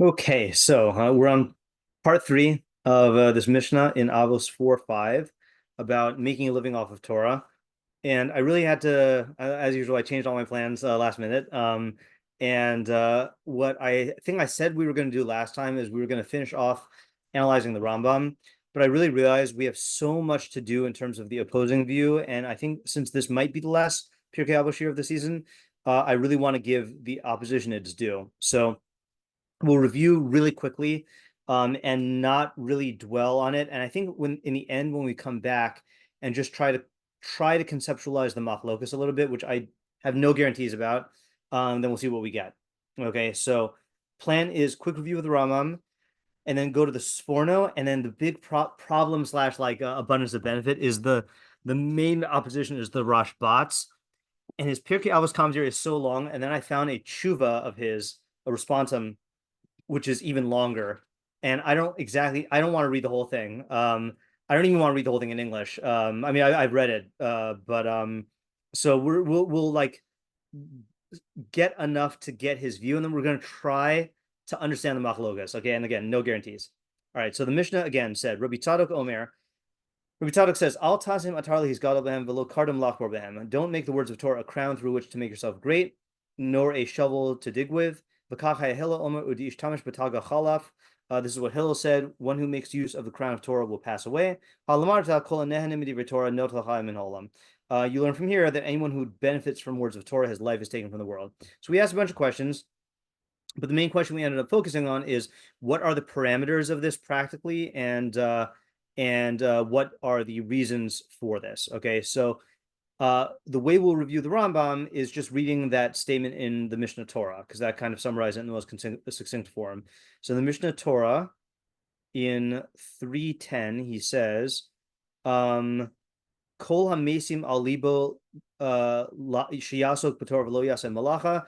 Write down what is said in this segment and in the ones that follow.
Okay, so we're on part three of this mishnah in Avos 4:5 about making a living off of Torah. And I really had to, as usual, I changed all my plans last minute. And what I think I said we were going to do last time is we were going to finish off analyzing the Rambam. But I really realized we have so much to do in terms of the opposing view. And I think since this might be the last Pirkei Avos shiur of the season, I really want to give the opposition its due. So we'll review really quickly and not really dwell on it. And I think when in the end, when we come back and just try to conceptualize the machlokess a little bit, which I have no guarantees about, then we'll see what we get. Okay, so plan is quick review of the Rambam, and then go to the Sforno, and then the big problem slash like abundance of benefit is the main opposition is the Rashbatz, and his Pirkei Avos commentary is so long, and then I found a tshuva of his, a responsum, which is even longer. And I don't want to read the whole thing. I don't even want to read the whole thing in English. I mean, I've read it, but so we'll like get enough to get his view, and then we're going to try to understand the machlokess. Okay, and again, no guarantees. All right, so the Mishnah again said, Rabbi Tzadok Omer. Rabbi Tzadok says, "Al tazim atarli his gadol behem velo kardam lachbor behem." Don't make the words of Torah a crown through which to make yourself great, nor a shovel to dig with. This is what Hillel said: one who makes use of the crown of Torah will pass away. You learn from here that anyone who benefits from words of Torah, his life is taken from the world. So we asked a bunch of questions, but the main question we ended up focusing on is what are the parameters of this practically, and what are the reasons for this. Okay, so the way we'll review the Rambam is just reading that statement in the Mishnah Torah, because that kind of summarizes it in the most succinct form. So the Mishnah Torah in 3:10, he says, Kol hamesim al libo sheyasok b'Torah v'lo yaseh malacha.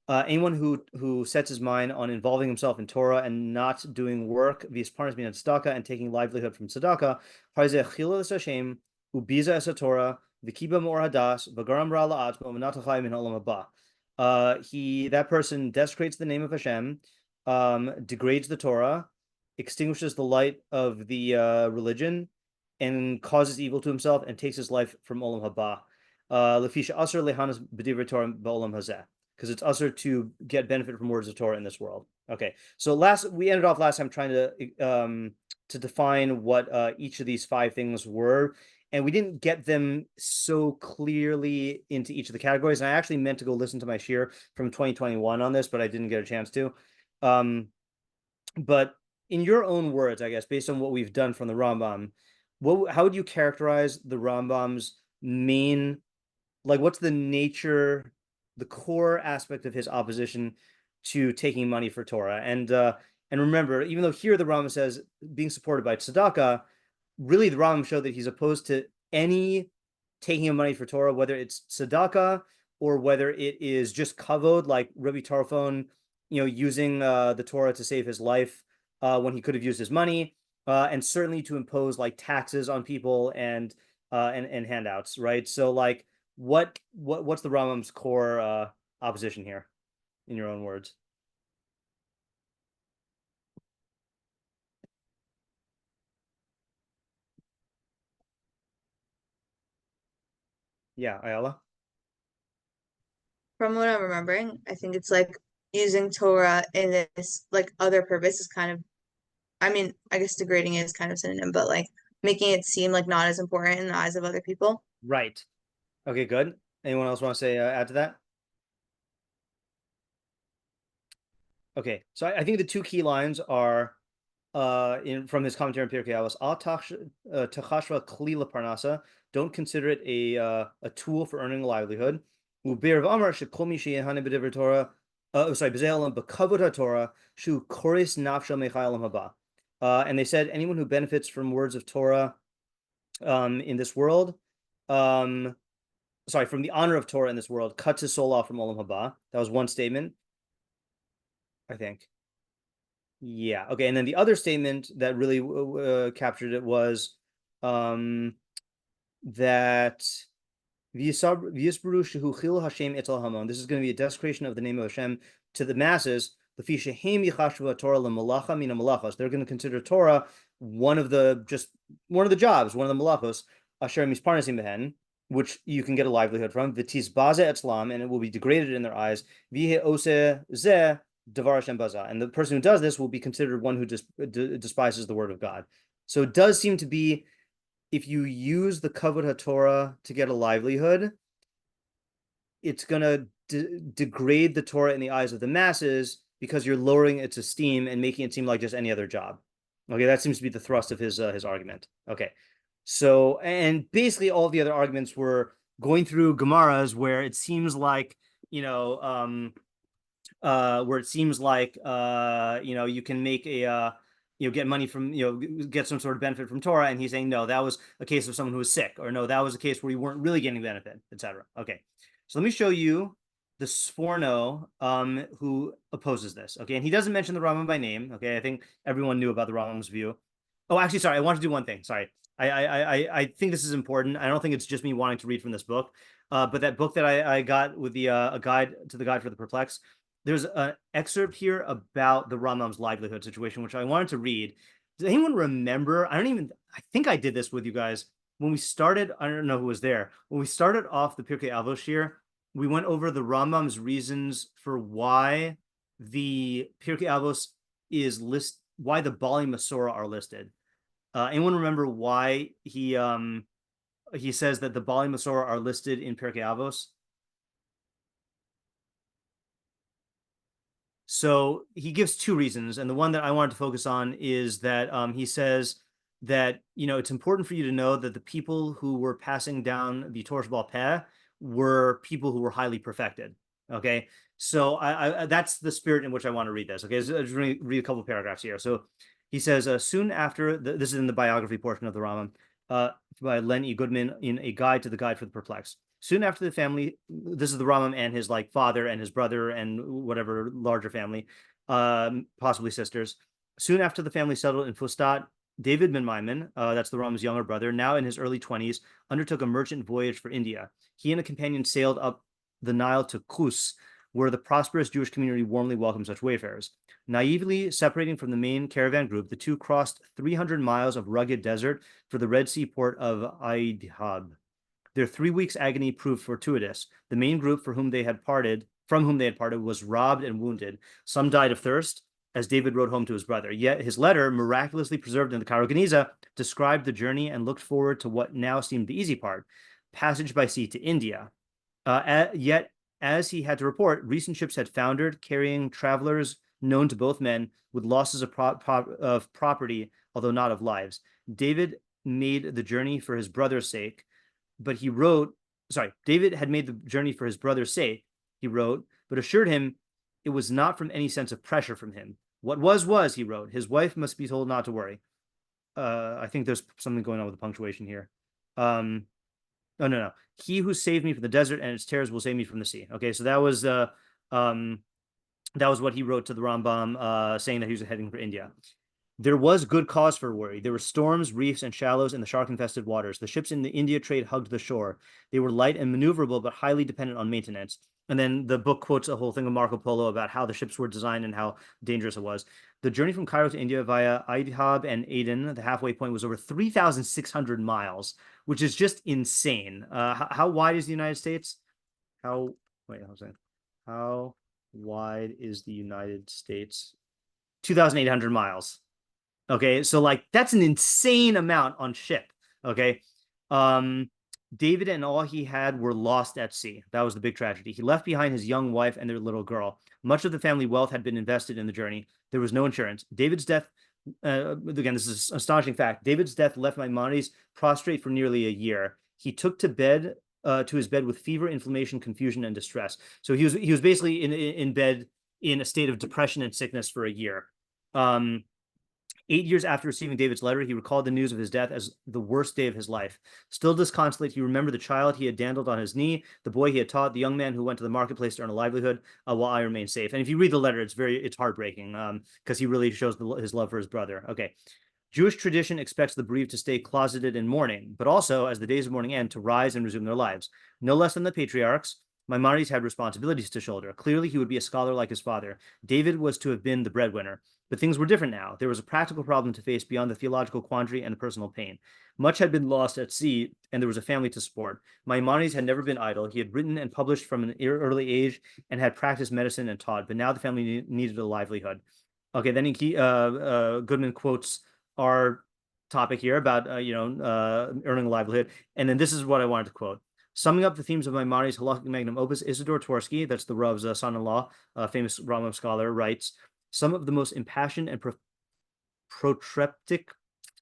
Anyone who sets his mind on involving himself in Torah and not doing work, v'yisparnas min tzedakah, and taking livelihood from tzedakah, harizeh chilul es Hashem ubiza es Torah v'kiba mor hadas v'garam ra la'atzmo v'natachai min olam haba. That person desecrates the name of Hashem, degrades the Torah, extinguishes the light of the religion, and causes evil to himself and takes his life from olam haba. Lefisha asher lehanas b'divrei Torah ba'olam hazeh, because it's usher to get benefit from words of Torah in this world. Okay, so we ended off last time trying to define what each of these five things were, and we didn't get them so clearly into each of the categories. And I actually meant to go listen to my shiur from 2021 on this, but I didn't get a chance to. But in your own words, I guess, based on what we've done from the Rambam, how would you characterize the Rambam's main, like, what's the nature, the core aspect of his opposition to taking money for Torah? And remember, even though here the Rambam says being supported by tzedakah, really the Rambam showed that he's opposed to any taking of money for Torah, whether it's tzedakah or whether it is just kavod, like Rabbi Tarfon, using the Torah to save his life when he could have used his money, and certainly to impose like taxes on people and handouts, right? So like, what's the Rambam's core opposition here, in your own words? Yeah, Ayala. From what I'm remembering, I think it's like using Torah in this like other purpose is kind of, I mean, I guess degrading is kind of synonym, but like making it seem like not as important in the eyes of other people. Right. Okay, good. Anyone else want to say add to that? Okay, so I think the two key lines are from his commentary on Pirkei Avos, Al tachashva kli parnasa. Don't consider it a tool for earning a livelihood. U'be'er v'amar shekol mi sheyehane b'divrei Torah. Sorry, b'zeh olam b'kavod haTorah shu koris nafsho mechai olam haba. And they said anyone who benefits from words of Torah in this world, sorry, from the honor of Torah in this world, cuts his soul off from olam haba. That was one statement, I think. Yeah. Okay. And then the other statement that really captured it was that this is going to be a desecration of the name of Hashem to the masses. They're going to consider Torah one of the jobs, one of the malachos, asher misparnasim behen, which you can get a livelihood from. V'tizbaze etzlam, and it will be degraded in their eyes. V'he ose zeh davar Hashem baza, and the person who does this will be considered one who despises the word of God. So it does seem to be, if you use the kavod haTorah to get a livelihood, it's gonna degrade the Torah in the eyes of the masses because you're lowering its esteem and making it seem like just any other job. Okay, that seems to be the thrust of his argument. Okay, so, and basically all the other arguments were going through Gemaras where it seems like, where it seems like you can make a get money from, get some sort of benefit from Torah, and he's saying no, that was a case of someone who was sick, or no, that was a case where you weren't really getting benefit, etc. Okay, so let me show you the Sforno who opposes this. Okay, and he doesn't mention the Rambam by name. Okay, I think everyone knew about the Rambam's view. Oh, actually, sorry, I want to do one thing. Sorry, I think this is important. I don't think it's just me wanting to read from this book, but that book that I got with the a guide to the guide for the perplexed. There's an excerpt here about the Rambam's livelihood situation, which I wanted to read. Does anyone remember? I think I did this with you guys when we started. I don't know who was there. When we started off the Pirkei Avos shiur, we went over the Rambam's reasons for why the Pirkei Avos why the Bali Masorah are listed. Anyone remember why he says that the Bali Masorah are listed in Pirkei Avos? So he gives two reasons, and the one that I wanted to focus on is that he says that it's important for you to know that the people who were passing down the Torah Sheba'al Peh were people who were highly perfected. Okay, so I that's the spirit in which I want to read this. Okay, so I'll just read a couple of paragraphs here. So he says, soon after this is in the biography portion of the Rambam, by Len E. Goodman in A Guide to the Guide for the Perplexed. Soon after the family, this is the Rambam and his father and his brother and whatever larger family, possibly sisters. Soon after the family settled in Fustat, David ben Maimon, that's the Rambam's younger brother, now in his early 20s, undertook a merchant voyage for India. He and a companion sailed up the Nile to Kos, where the prosperous Jewish community warmly welcomed such wayfarers. Naively separating from the main caravan group, the two crossed 300 miles of rugged desert for the Red Sea port of Aidhab. Their 3 weeks' agony proved fortuitous. The main group from whom they had parted was robbed and wounded. Some died of thirst, as David wrote home to his brother. Yet his letter, miraculously preserved in the Cairo Geniza, described the journey and looked forward to what now seemed the easy part, passage by sea to India. Yet, as he had to report, recent ships had foundered, carrying travelers known to both men, with losses of property, although not of lives. David made the journey for his brother's sake, but David had made the journey for his brother's sake, he wrote, but assured him it was not from any sense of pressure from him. What was, he wrote, his wife must be told not to worry. I think there's something going on with the punctuation here. Oh, no. He who saved me from the desert and its terrors will save me from the sea. Okay, so that was what he wrote to the Rambam, saying that he was heading for India. There was good cause for worry. There were storms, reefs, and shallows in the shark-infested waters. The ships in the India trade hugged the shore. They were light and maneuverable, but highly dependent on maintenance. And then the book quotes a whole thing of Marco Polo about how the ships were designed and how dangerous it was. The journey from Cairo to India via Aidhab and Aden, the halfway point, was over 3,600 miles, which is just insane. How wide is the United States? How wide is the United States? 2,800 miles. Okay, so that's an insane amount on ship. Okay, David and all he had were lost at sea. That was the big tragedy. He left behind his young wife and their little girl. Much of the family wealth had been invested in the journey. There was no insurance. David's death, again, this is an astonishing fact. David's death left Maimonides prostrate for nearly a year. He took to his bed with fever, inflammation, confusion, and distress. So he was basically in bed in a state of depression and sickness for a year. 8 years after receiving David's letter, he recalled the news of his death as the worst day of his life. Still disconsolate, he remembered the child he had dandled on his knee, the boy he had taught, the young man who went to the marketplace to earn a livelihood, while I remained safe. And if you read the letter, it's heartbreaking, because he really shows his love for his brother. Okay. Jewish tradition expects the bereaved to stay closeted in mourning, but also, as the days of mourning end, to rise and resume their lives. No less than the patriarchs, Maimonides had responsibilities to shoulder. Clearly, he would be a scholar like his father. David was to have been the breadwinner. But things were different now. There was a practical problem to face beyond the theological quandary and the personal pain. Much had been lost at sea, and there was a family to support. Maimonides had never been idle. He had written and published from an early age and had practiced medicine and taught, but now the family needed a livelihood. Okay, then Goodman quotes our topic here about earning a livelihood, and then this is what I wanted to quote. Summing up the themes of Maimonides' halakhic magnum opus, Isidore Tversky, that's the Rav's son-in-law, famous Rambam scholar, writes, some of the most impassioned and protreptic,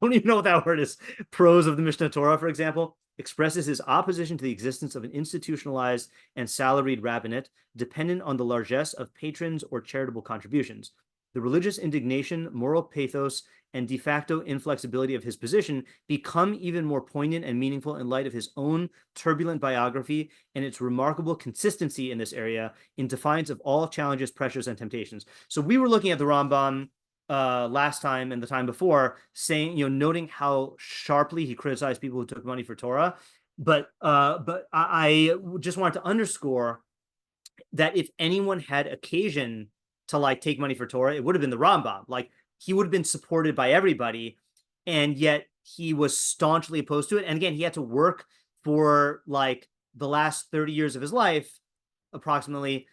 I don't even know what that word is, prose of the Mishnah Torah, for example, expresses his opposition to the existence of an institutionalized and salaried rabbinate dependent on the largesse of patrons or charitable contributions. The religious indignation, moral pathos, and de facto inflexibility of his position become even more poignant and meaningful in light of his own turbulent biography and its remarkable consistency in this area in defiance of all challenges, pressures, and temptations. So we were looking at the Rambam last time and the time before, saying, noting how sharply he criticized people who took money for Torah. But I just wanted to underscore that if anyone had occasion to take money for Torah, it would have been the Rambam. He would have been supported by everybody, and yet he was staunchly opposed to it. And again, he had to work for the last 30 years of his life, approximately,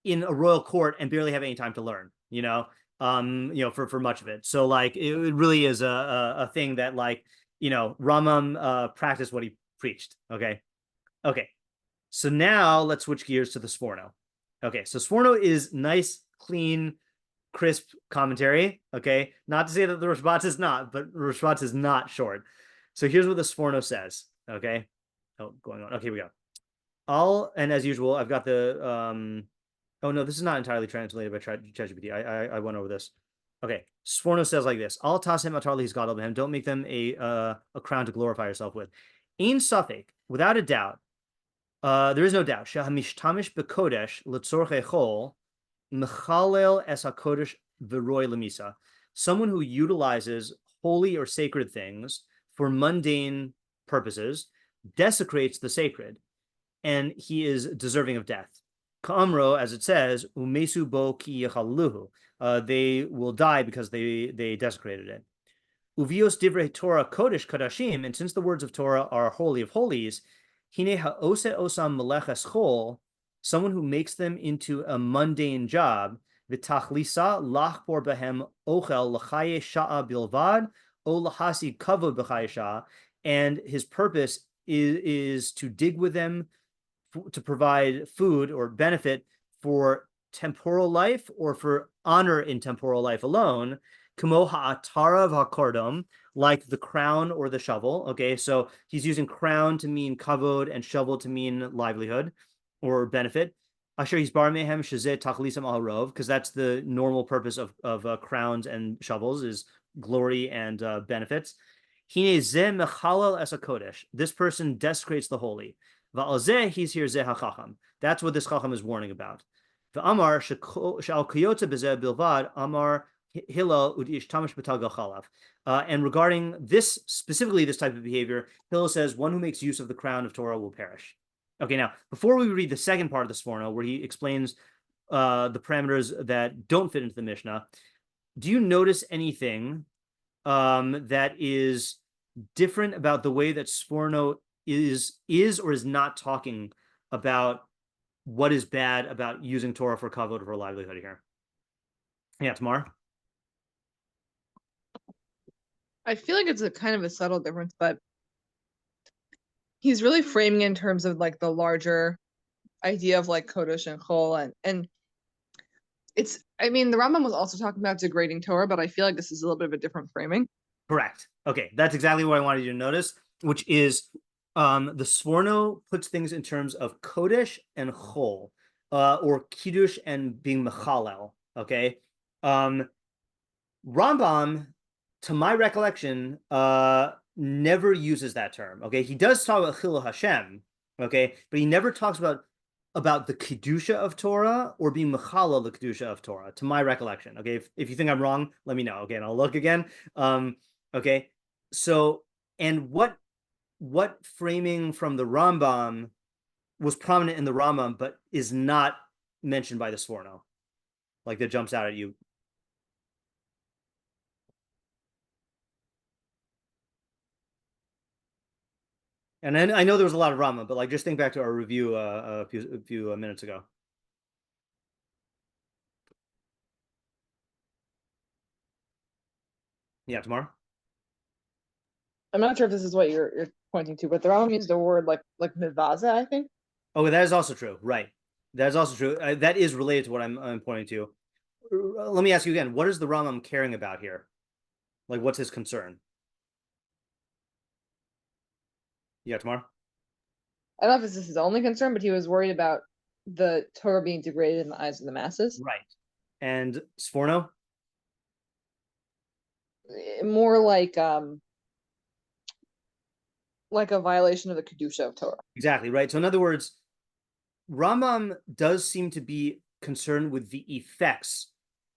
in a royal court and barely have any time to learn, for much of it. So it really is a thing that Rambam practiced what he preached. Okay. So now let's switch gears to the Sforno. Okay, so Sforno is nice, clean, crisp commentary. Okay, not to say that the Rashbatz is not, but Rashbatz is not short. So here's what the Sforno says. Okay, going on. Okay, here we go. And as usual, I've got the oh no, this is not entirely translated by ChatGPT. I went over this. Okay, Sforno says like this: Al tasim atar he's God him. Don't make them a crown to glorify yourself with. Ein safek, without a doubt. There is no doubt. Shahamishhtamish bekodesh letzorchei chol mechalel es hakodesh v'roy lemisa. Someone who utilizes holy or sacred things for mundane purposes desecrates the sacred, and he is deserving of death. Ka'amro, as it says, umesu bo ki yechaluhu. They will die because they desecrated it. Uvios divrei Torah kodesh kadashim, and since the words of Torah are holy of holies, hine ha'ose osam meleches chol, someone who makes them into a mundane job, v'tachlisa lachbor behem ochel l'chaye sha'a bilvad, o l'hasi kavod b'chaye sha'a, and his purpose is to dig with them to provide food or benefit for temporal life or for honor in temporal life alone, kamo ha'atara v'hakordom, like the crown or the shovel. Okay, so he's using crown to mean kavod and shovel to mean livelihood or benefit. Asher he's bar mehem shezeh tachlisam aharov, because that's the normal purpose of crowns and shovels, is glory and benefits. Hine zeh mechalal es hakodesh. This person desecrates the holy. Va'alzeh he's here zeh hachacham. That's what this chacham is warning about. Va'amar she'al kiyotze bezeh bilvad amar Hillel udish tamish b'tagal chalav. And regarding this, specifically this type of behavior, Hillel says one who makes use of the crown of Torah will perish. Okay, now, before we read the second part of the Sforno, where he explains the parameters that don't fit into the Mishnah, do you notice anything that is different about the way that Sforno is or is not talking about what is bad about using Torah for kavod or for livelihood here? Yeah, Tamar? I feel like it's a kind of a subtle difference, but he's really framing in terms of the larger idea of kodesh and chol, and it's, I mean, the Rambam was also talking about degrading Torah, but I feel like this is a little bit of a different framing. Correct. Okay, that's exactly what I wanted you to notice, which is the Sforno puts things in terms of kodesh and chol, or kiddush and being mechalel. Okay, Rambam, to my recollection, never uses that term. Okay, he does talk about chilul Hashem. Okay, but he never talks about the kedusha of Torah or being mechalel the kedusha of Torah, to my recollection. Okay, if you think I'm wrong, let me know. Okay, and I'll look again. Okay, so, and what framing from the Rambam was prominent in the Rambam, but is not mentioned by the Sforno, like that jumps out at you. And then I know there was a lot of Rambam, but like just think back to our review a few minutes ago. Yeah, tomorrow. I'm not sure if this is what you're pointing to, but the Rambam used the word like mivaza, I think. Oh, that is also true. Right. That is also true. That is related to what I'm pointing to. Let me ask you again. What is the Rambam caring about here? Like, what's his concern? Yeah, tomorrow. I don't know if this is his only concern, but he was worried about the Torah being degraded in the eyes of the masses. Right. And Sforno? More like a violation of the kedusha of Torah. Exactly, right. So in other words, Rambam does seem to be concerned with the effects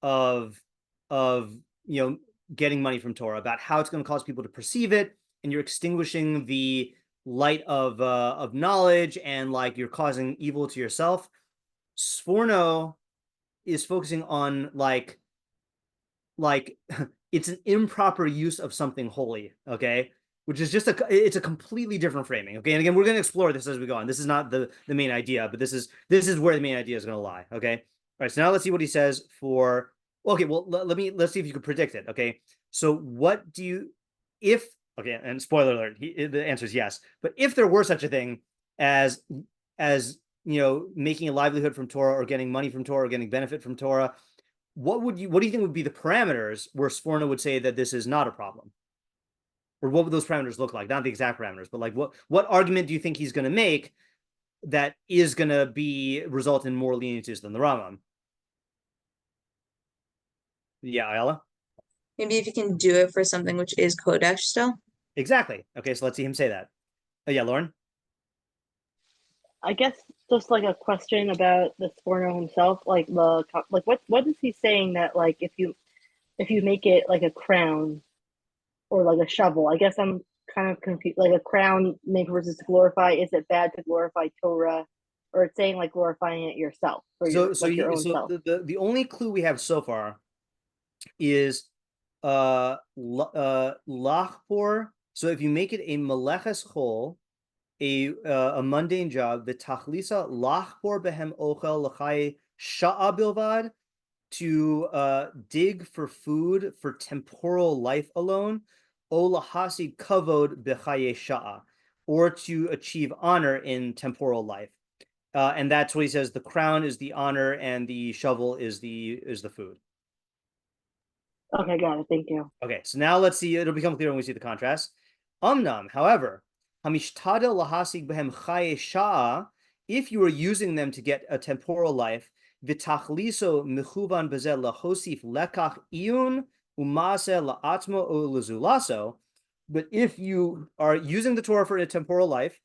of getting money from Torah, about how it's going to cause people to perceive it, and you're extinguishing the light of knowledge, and like you're causing evil to yourself. Sforno is focusing on like it's an improper use of something holy, okay? Which is just it's a completely different framing, okay? And again, we're going to explore this as we go on. This is not the main idea, but this is where the main idea is going to lie, okay? All right, so now let's see what he says for, okay, well, let's see if you can predict it, okay? So what do you, if, okay, and spoiler alert, the answer is yes, but if there were such a thing as making a livelihood from Torah, or getting money from Torah, or getting benefit from Torah, what do you think would be the parameters where Sforno would say that this is not a problem? Or what would those parameters look like? Not the exact parameters, but like what argument do you think he's going to make that is going to result in more leniencies than the Rambam? Yeah, Ayala? Maybe if you can do it for something which is Kodesh still. Exactly. Okay, so let's see him say that. Yeah, Lauren? I guess just like a question about the Sforno himself, like what is he saying that like if you make it like a crown or like a shovel? I guess I'm kind of confused. Like a crown made versus to glorify, is it bad to glorify Torah, or it's saying like glorifying it yourself or your own self? The only clue we have so far is lachpor. So if you make it a meleches chol, a mundane job, the tachlisa lachpor behem ochel l'chai sha'a bilvad, to dig for food for temporal life alone, o lahasi kavod b'chaye sha'a, or to achieve honor in temporal life. And that's what he says. The crown is the honor, and the shovel is the food. Okay, got it. Thank you. Okay, so now let's see. It'll become clear when we see the contrast. However, hamishtadel lahasig behem chaye sha'a, if you are using them to get a temporal life, v'tachliso mechuvan bezel lahosif lekach iyun umase la'atmo o lezulaso. But if you are using the Torah for a temporal life,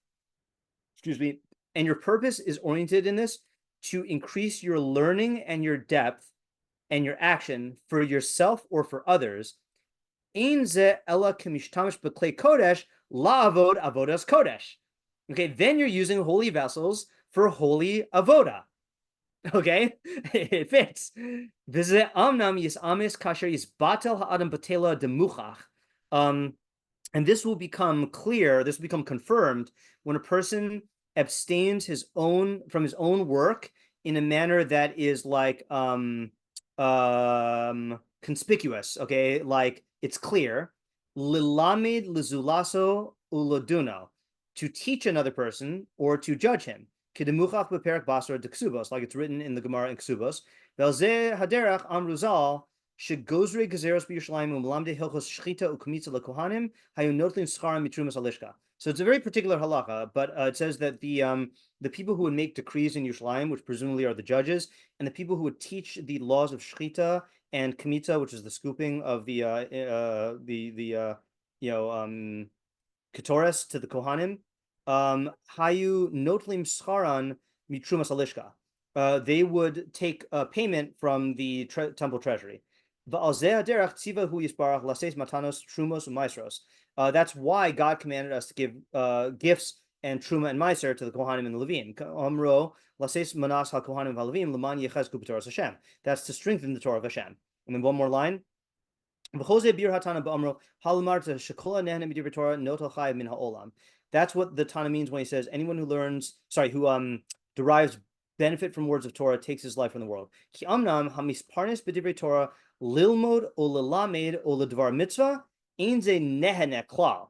and your purpose is oriented in this to increase your learning and your depth and your action for yourself or for others, ein ze ela k'mishtamish b'klei kodesh la'avod avodas kodesh. Okay, then you're using holy vessels for holy avoda. Okay, it fits. V'ze amnam yisamis kasher yisbatel ha'adam batela demuchach. And this will become clear. This will become confirmed when a person abstains from his own work in a manner that is like conspicuous, okay, like it's clear. Lilamid lizulaso uloduno, to teach another person or to judge him. Kedemuchach beperek basar de ksubos, like it's written in the Gemara in Ksubos. Velze haderach amruzal shegozre gezeros b'Yerushalayim u'melamde hilchos shchita u'kmitza lekohanim hayu notlin scharam mitrumas alishka. So it's a very particular halacha, but it says that the people who would make decrees in Yerushalayim, which presumably are the judges, and the people who would teach the laws of shchita and kmitza, which is the scooping of the ketores to the kohanim, hayu notlim scharan mitrumas alishka. They would take payment from the temple treasury. That's why God commanded us to give gifts and Truma and Meiser to the Kohanim and the Levim. Amro lases manas ha-Kohanim ha-Levim l'man yechezku b'Torah Hashem. That's to strengthen the Torah of Hashem. And then one more line. That's what the Tana means when he says anyone who learns, who derives benefit from words of Torah takes his life from the world. Torah lilmod o lelamed o ledvar mitzvah einze nehene klal.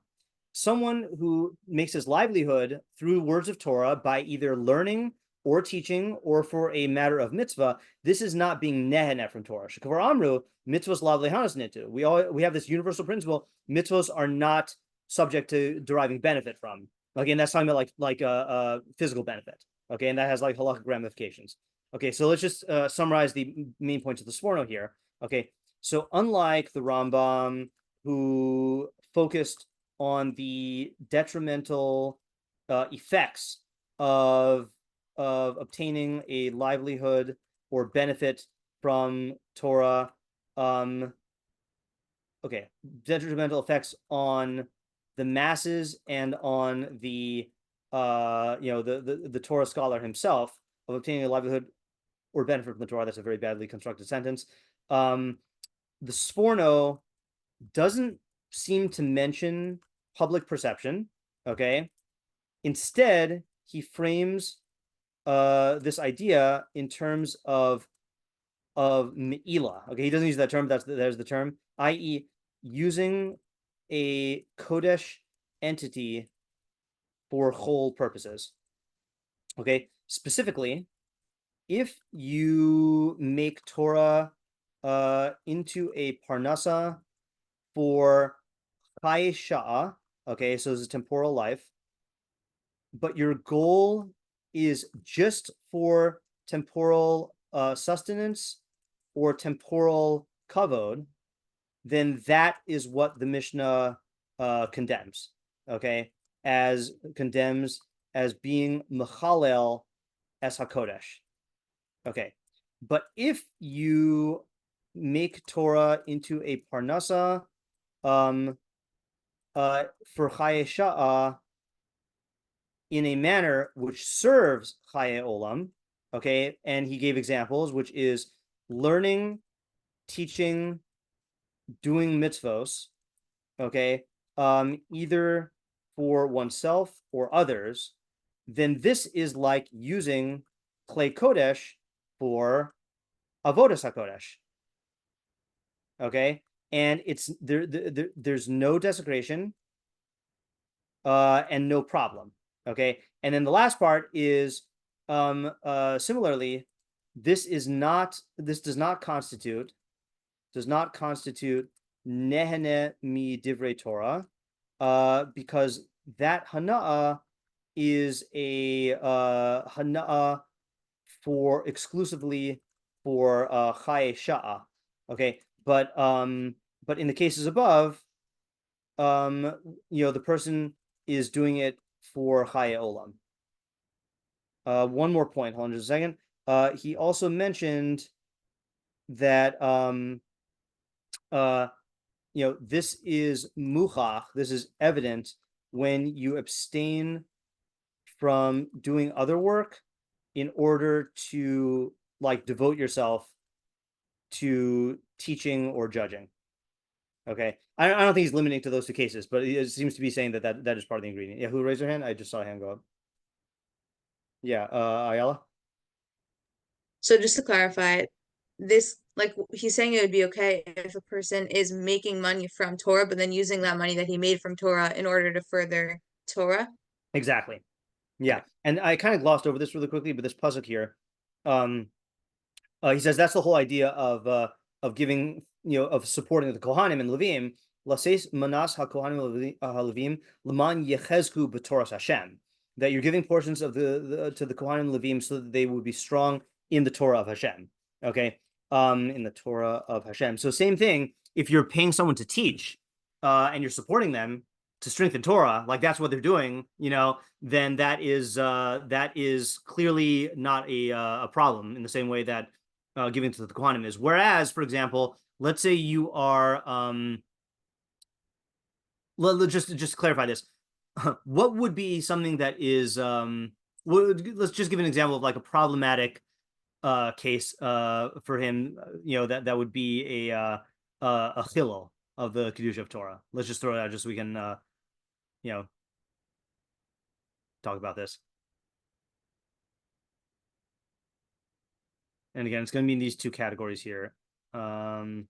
Someone who makes his livelihood through words of Torah by either learning or teaching or for a matter of mitzvah, this is not being nehene from Torah. Shekavar amru mitzvahs lav lehanas nitu. We have this universal principle: mitzvahs are not subject to deriving benefit from. Okay, and that's talking about like physical benefit. Okay, and that has like halakhic ramifications. Okay, so let's just summarize the main points of the Sforno here. Okay, so unlike the Rambam, who focused on the detrimental effects of obtaining a livelihood or benefit from Torah, detrimental effects on the masses and on the the Torah scholar himself of obtaining a livelihood or benefit from the Torah. That's a very badly constructed sentence. The Sforno doesn't seem to mention public perception. Okay, instead he frames this idea in terms of me'ila. Okay, he doesn't use that term. There's the term, i.e., using a kodesh entity for whole purposes. Okay, specifically, if you make Torah into a parnasa for chai sha'a, okay, so this is temporal life, but your goal is just for temporal sustenance or temporal kavod, then that is what the Mishnah condemns, okay, condemns as being machalel es hakodesh. Okay, but if you make Torah into a parnasa for chaye sha'a in a manner which serves chaye olam, okay, and he gave examples, which is learning, teaching, doing mitzvos, okay, either for oneself or others, then this is like using klei kodesh for avodas hakodesh. Okay, and it's there's no desecration and no problem. Okay, and then the last part is similarly, this does not constitute nehene mi divrei Torah, because that hana'ah is a hana'ah exclusively for chaye sha'a. Okay, but in the cases above, the person is doing it for chaye olam. One more point. Hold on just a second. He also mentioned that this is muchach. This is evident when you abstain from doing other work in order to devote yourself to teaching or judging. Okay, I don't think he's limiting to those two cases, but it seems to be saying that is part of the ingredient. Yeah, who raised their hand? I just saw a hand go up. Yeah, Ayala. So just to clarify, this, he's saying it would be okay if a person is making money from Torah, but then using that money that he made from Torah in order to further Torah. Exactly. Yeah, and I kind of glossed over this really quickly, but this pasuk here, he says that's the whole idea of giving, of supporting the Kohanim and Levim. Laseis manas ha-Kohanim ha-Levim l'man yechezku b'Toras Hashem. That you're giving portions of to the Kohanim and Levim so that they would be strong in the Torah of Hashem. Okay, in the Torah of Hashem. So same thing. If you're paying someone to teach, and you're supporting them to strengthen Torah, like that's what they're doing, then that is clearly not a problem in the same way that giving to the Kohanim is. Whereas, for example, let's say you are just to clarify this, what would be something that is let's just give an example of like a problematic case for him, that would be a chilul of the kedusha of Torah. Let's just throw it out just so we can talk about this. And again, it's going to be in these two categories here. Could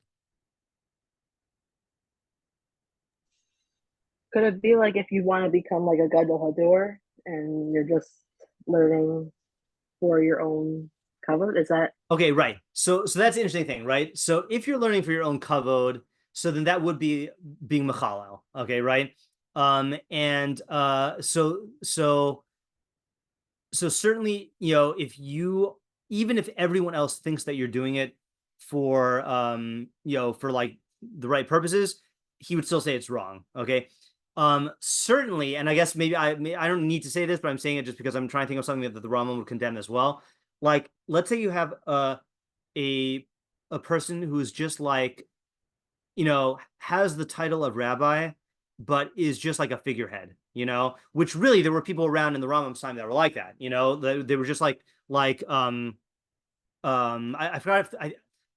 it be like if you want to become like a gadol hador and you're just learning for your own kavod? Is that Okay, right. So that's the interesting thing, right? So if you're learning for your own kavod, so then that would be being machalel, okay, right? And so certainly, if you, even if everyone else thinks that you're doing it for for like the right purposes, he would still say it's wrong, okay? Certainly, and I guess maybe I don't need to say this, but I'm saying it just because I'm trying to think of something that the Rambam would condemn as well. Like, let's say you have a person who's just like, has the title of rabbi, but is just like a figurehead, which really there were people around in the Rambam's time that were like that, they were just like I forgot if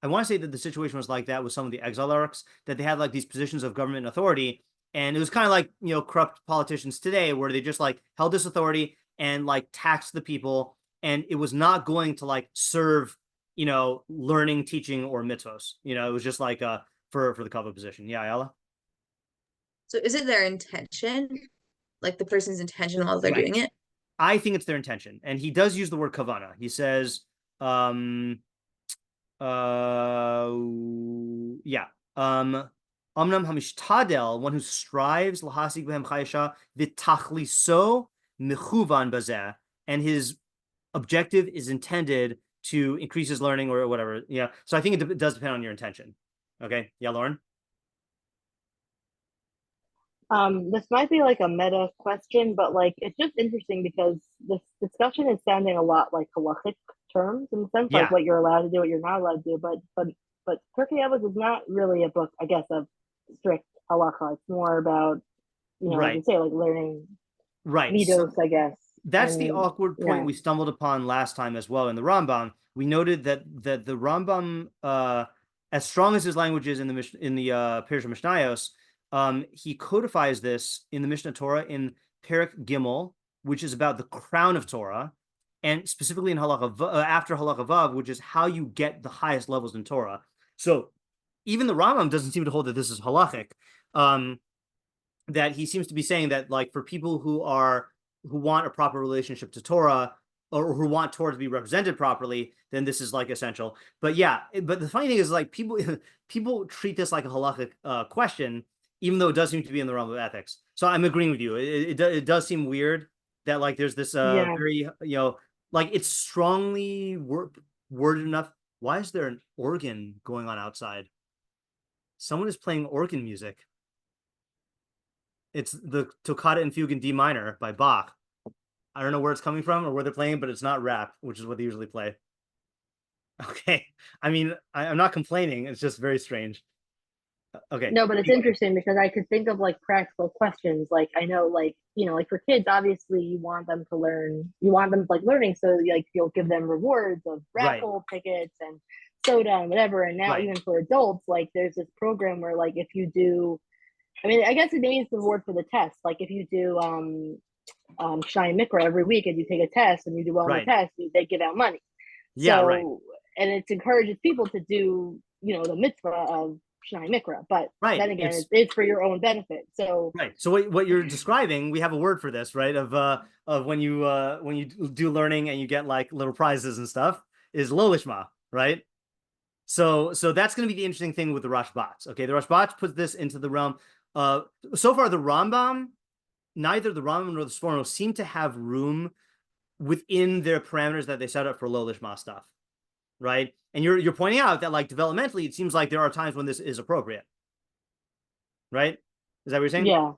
I want to say that the situation was like that with some of the exilarchs, that they had like these positions of government authority, and it was kind of like corrupt politicians today, where they just like held this authority and like taxed the people, and it was not going to like serve learning, teaching, or mitzvos. It was just like for the kavod position. Yeah, Ayala. So is it their intention, like the person's intention while they're Right. doing it? I think it's their intention, and he does use the word kavana. He says, yeah, omnam hamishtadel, one who strives lahasig behem chayesha v'tachliso mechuvan bazeh, and his objective is intended to increase his learning or whatever. Yeah, so I think it does depend on your intention. Okay, yeah, Lauren. this might be like a meta question, but like it's just interesting because this discussion is sounding a lot like halachic terms in the sense Yeah. like what you're allowed to do, what you're not allowed to do. But Pirkei Avos is not really a book, I guess, of strict halacha. It's more about like you say, like learning Right. midos, I guess. That's the awkward point we stumbled upon last time as well in the Rambam. We noted that the Rambam, as strong as his language is in the Pirush Mishnayos, he codifies this in the Mishnah Torah in Perek Gimel, which is about the crown of Torah, and specifically in after Halacha Vav, which is how you get the highest levels in Torah. So even the Rambam doesn't seem to hold that this is halachic. That he seems to be saying that like for people who want a proper relationship to Torah, or who want Torah to be represented properly, then this is like essential. But yeah, but the funny thing is like people treat this like a halachic question, even though it does seem to be in the realm of ethics. So I'm agreeing with you. It does seem weird that like there's this very like it's strongly worded enough. Why is there an organ going on outside? Someone is playing organ music. It's the Toccata and Fugue in D minor by Bach. I don't know where it's coming from or where they're playing, but it's not rap, which is what they usually play. Okay. I mean, I'm not complaining. It's just very strange. Okay. No, but it's interesting because I could think of like practical questions. Like I know, like like for kids, obviously you want them to learn. You want them like learning, so like you'll give them rewards of raffle tickets and soda and whatever. And now even for adults, like there's this program where like if you do, I mean, I guess it means the reward for the test. Like if you do Shai Mikra every week and you take a test and you do well on the test, they give out money. Yeah, so, and it encourages people to do, the mitzvah of Shai Mikra. But then again, it's for your own benefit. So So what you're describing, we have a word for this, right? Of when you do learning and you get like little prizes and stuff, is lo lishma, right? So that's going to be the interesting thing with the Rashbatz. Okay, the Rashbatz puts this into the realm. So far, the Rambam, neither the Rambam nor the Sforno seem to have room within their parameters that they set up for lo lishma stuff, right? And you're pointing out that like developmentally, it seems like there are times when this is appropriate, right? Is that what you're saying? Yeah.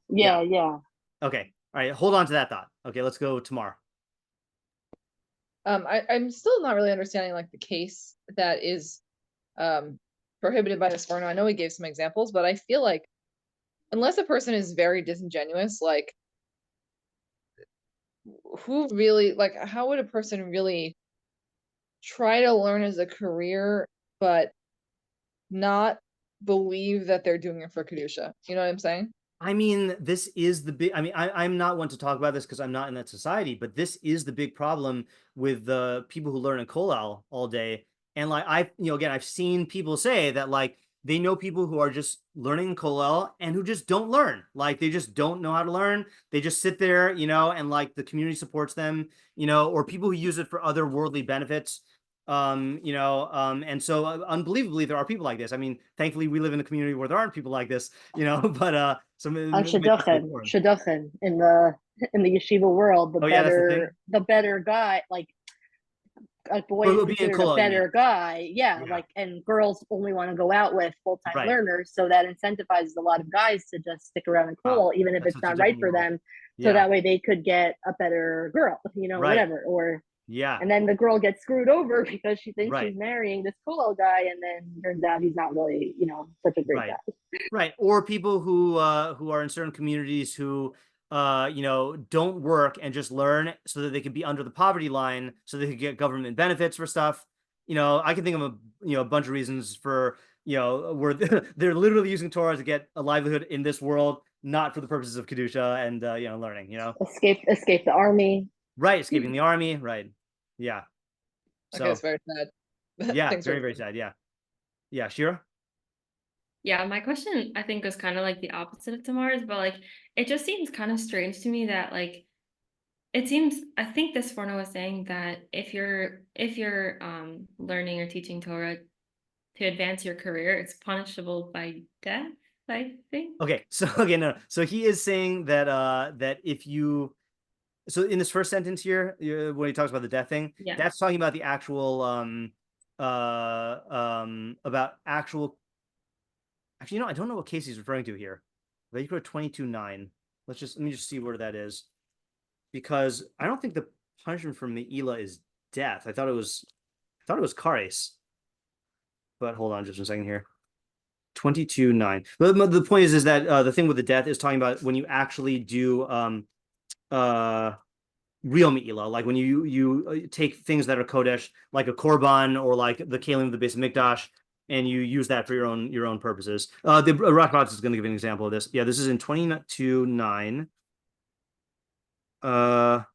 Okay, all right. Hold on to that thought. Okay, let's go tomorrow. I'm still not really understanding like the case that is prohibited by the Sforno. I know we gave some examples, but I feel like unless a person is very disingenuous, like who really, like, how would a person really try to learn as a career, but not believe that they're doing it for Kedusha? You know what I'm saying? I mean, this is the big, I mean, I'm not one to talk about this because I'm not in that society, but this is the big problem with the people who learn in kollel all day. And like, again, I've seen people say that like, they know people who are just learning in kollel and who just don't learn. Like, they just don't know how to learn. They just sit there, and like the community supports them, or people who use it for other worldly benefits. And so unbelievably, there are people like this. I mean, thankfully, we live in a community where there aren't people like this, but some Shidduchim in the yeshiva world, the better guy, like a boy is considered a better guy, like, and girls only want to go out with full-time learners, so that incentivizes a lot of guys to just stick around in kollel, even if it's not right for them, so that way they could get a better girl, whatever, or and then the girl gets screwed over because she thinks she's marrying this kollel guy, and then turns out he's not really, such a great guy. Right. Or people who are in certain communities who don't work and just learn so that they can be under the poverty line, so they can get government benefits for stuff. I can think of a bunch of reasons for where they're literally using Torah to get a livelihood in this world, not for the purposes of kedusha and learning. Escape the army. Right, escaping the army. Right. Yeah. So it's very sad. Yeah, very, very sad. Yeah. Yeah, Shira? Yeah, my question I think was kind of like the opposite of Tamar's, but like it just seems kind of strange to me that like it seems I think this Sforno was saying that if you're learning or teaching Torah to advance your career, it's punishable by death, I think. Okay, no. So he is saying that if you so in this first sentence here, when he talks about the death thing, that's talking about the actual about actual. Actually, I don't know what case he's referring to here. But you go to 22:9. Let me just see where that is, because I don't think the punishment for Me'ila is death. I thought it was kares. But hold on just a second here. 22:9. But the point is that the thing with the death is talking about when you actually do real me'ila, like when you take things that are kodesh, like a korban or like the kalim of the Beis Mikdash, and you use that for your own purposes. The Rashbatz is going to give an example of this. Yeah, this is in 22:9. I'm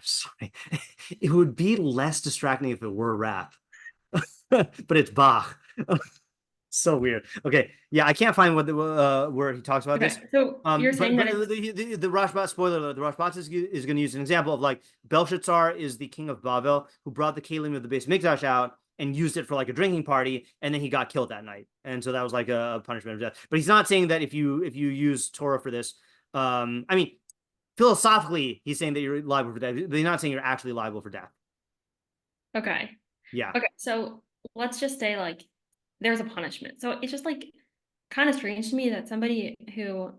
sorry. It would be less distracting if it were rap, but it's Bach. So weird. Okay, yeah, I can't find what where he talks about this. So you're saying that the Rashbatz, spoiler alert, the Rashbatz is going to use an example of like Belshazzar is the king of Babel who brought the kalim of the Beis Mikdash out and used it for like a drinking party, and then he got killed that night, and so that was like a punishment of death. But he's not saying that if you use Torah for this, I mean, philosophically, he's saying that you're liable for death, but he's not saying you're actually liable for death. Okay. Yeah. Okay, so let's just say like there's a punishment. So it's just like kind of strange to me that somebody who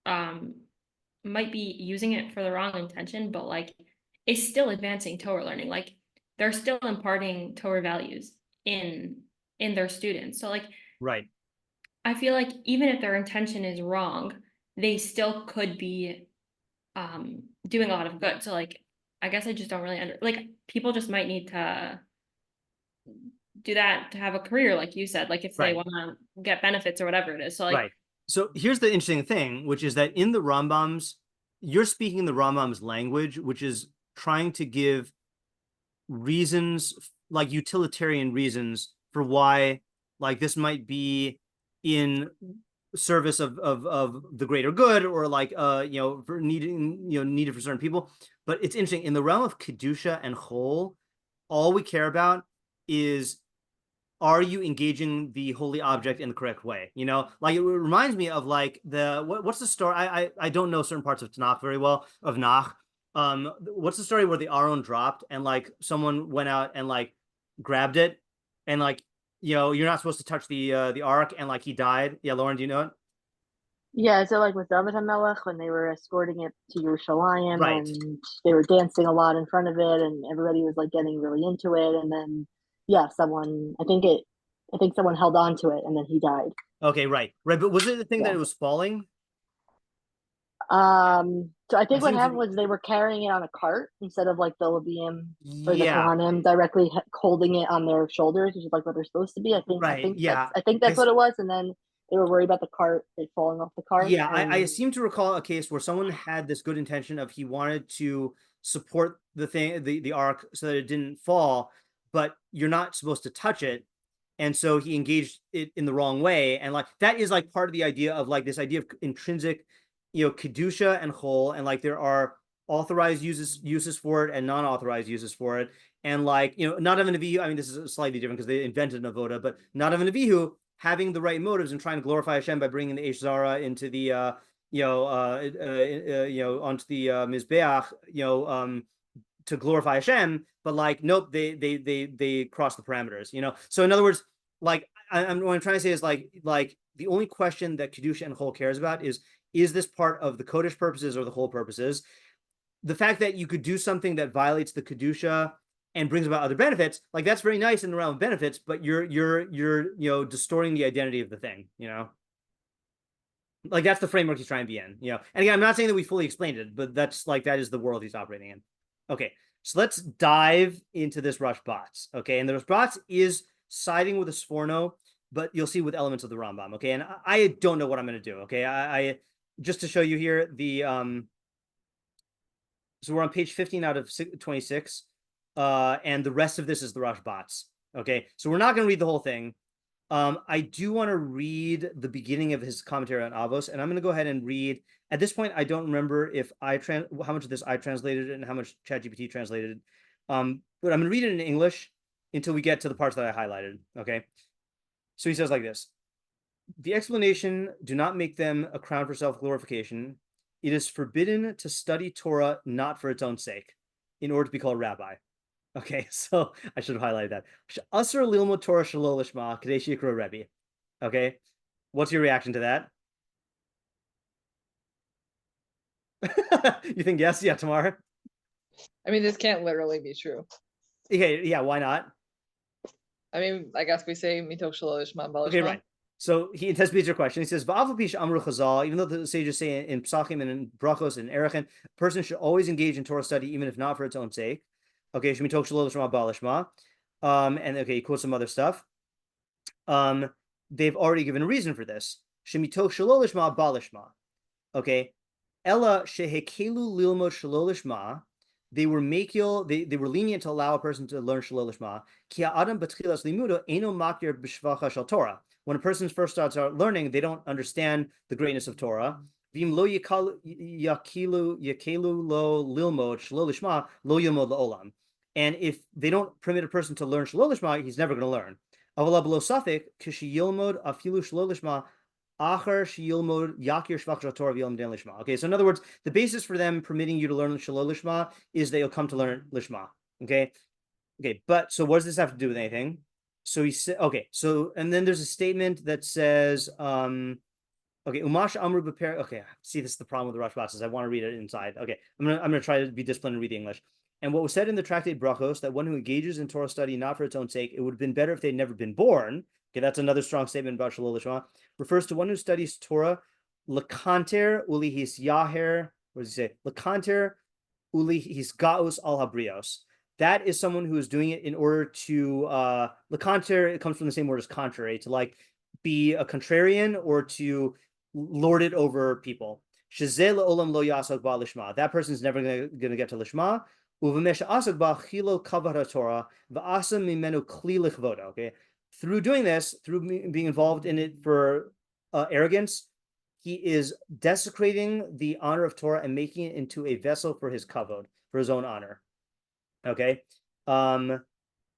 might be using it for the wrong intention, but like is still advancing Torah learning. Like they're still imparting Torah values in their students. So like right. I feel like even if their intention is wrong, they still could be doing a lot of good. So like I guess I just don't really like people just might need to do that to have a career, like you said, like if they want to get benefits or whatever it is. So like So here's the interesting thing, which is that in the Rambam's, you're speaking the Rambam's language, which is trying to give reasons, like utilitarian reasons for why like this might be in service of the greater good, or like for needed for certain people. But it's interesting, in the realm of kedusha and chol, all we care about is, are you engaging the holy object in the correct way? Like it reminds me of like what's the story? I don't know certain parts of Tanakh very well, of Nach. What's the story where the Aron dropped and like someone went out and like grabbed it, and like you're not supposed to touch the ark, and like he died. Yeah, Lauren, do you know it? Yeah, so like with David HaMelech, when they were escorting it to Yerushalayim, and they were dancing a lot in front of it, and everybody was like getting really into it, and then I think someone held on to it, and then he died. Okay, right. But was it the thing that it was falling? So I think That what seems happened like- was they were carrying it on a cart instead of like the Levium or the Yeah, Kohanim directly holding it on their shoulders, which is like what they're supposed to be. right. Yeah. I think that's what it was. And then they were worried about the cart it falling off the cart. Yeah, I and seem to recall a case where someone had this good intention of he wanted to support the thing, the ark, so that it didn't fall, but you're not supposed to touch it. And so he engaged it in the wrong way. And like that is like part of the idea of like this idea of intrinsic, kedusha and chol, and like there are authorized uses for it and non-authorized uses for it. And like, not of an avihu, I mean, this is slightly different because they invented an avoda, but not of an avihu, having the right motives and trying to glorify Hashem by bringing the Eish Zara into the onto the mizbeach, to glorify Hashem, but like nope, they cross the parameters. So in other words, like what I'm trying to say is like the only question that kedusha and chol cares about is this part of the kodesh purposes or the whole purposes. The fact that you could do something that violates the kedusha and brings about other benefits, like that's very nice in the realm of benefits, but you're distorting the identity of the thing, like that's the framework he's trying to be in, and again, I'm not saying that we fully explained it, but that's like that is the world he's operating in. Okay, so let's dive into this Rashbatz. Okay, and the Rashbatz is siding with the Sforno, but you'll see with elements of the Rambam. Okay, and I don't know what I'm going to do. Okay, I just to show you here the so we're on page 15 out of 26. And the rest of this is the Rashbatz. Okay, so we're not going to read the whole thing. I do want to read the beginning of his commentary on Avos, and I'm going to go ahead and read. At this point, I don't remember if how much of this I translated and how much ChatGPT translated. But I'm going to read it in English until we get to the parts that I highlighted. Okay, so he says like this: the explanation do not make them a crown for self-glorification. It is forbidden to study Torah not for its own sake, in order to be called rabbi. Okay, so I should have highlighted that. Asr lilmod Torah shelo lishma kadei sheyikro Rebbe. Okay, what's your reaction to that? You think yes? Yeah, Tamara? I mean, this can't literally be true. Okay, yeah, why not? I mean, I guess we say mitoch shelo lishma bal Okay, lishma. right. So he anticipates your question. He says, "Va'avu pish amru Chazal." Even though the sages say in Psachim and in Brachos and Erechin, a person should always engage in Torah study, even if not for its own sake. Okay, shemitoch shelo lishma bal lishma. And okay, he quotes some other stuff. They've already given a reason for this. Shemitoch shelo lishma bal lishma. Okay, Ella shehekelu lilmod shelo lishma. They were makil. They were lenient to allow a person to learn shelo lishma. Ki ha'adam b'tchilas limudo eno makir b'shvacha shel Torah. When a person first starts out learning, they don't understand the greatness of Torah. V'im lo yakelu lo lilmod shelo lishma lo yilmod la'olam. And if they don't permit a person to learn shelo lishma, he's never going to learn. Avala b'lo safek kishi yilmod afilu shelo lishma. Okay, so in other words, the basis for them permitting you to learn Shalol Lishma is that you'll come to learn Lishma. Okay, but so what does this have to do with anything? So he said, okay, so and then there's a statement that says, okay, Umash Amru Beper. Okay, see, this is the problem with the Rashbatz is I want to read it inside. Okay, I'm gonna try to be disciplined and read the English. And what was said in the tractate Brachos, that one who engages in Torah study not for its own sake, it would have been better if they'd never been born. Okay, that's another strong statement about Shalol Lishma. Refers to one who studies Torah, lekanter uli his yaher. What does he say? Lekanter uli his gaus al habrios. That is someone who is doing it in order to lekanter. It comes from the same word as contrary, to like be a contrarian or to lord it over people. Shezeh leolam lo yasok ba lishma. That person is never going to get to lishma. Uvemesha asok ba chilo kavod Torah va'asa mimenu kli lichvoda. Okay. Through doing this, through being involved in it for arrogance, he is desecrating the honor of Torah and making it into a vessel for his kavod, for his own honor. Okay,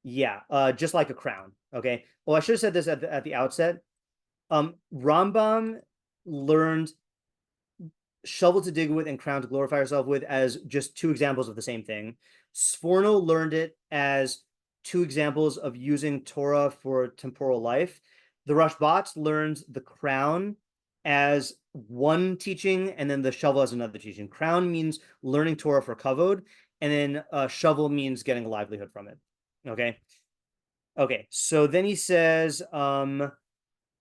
just like a crown. Okay. Well, I should have said this at the outset. Rambam learned shovel to dig with and crown to glorify yourself with as just two examples of the same thing. Sforno learned it as two examples of using Torah for temporal life. The Rashbatz learns the crown as one teaching, and then the shovel as another teaching. Crown means learning Torah for kavod, and then shovel means getting a livelihood from it. Okay. So then he says,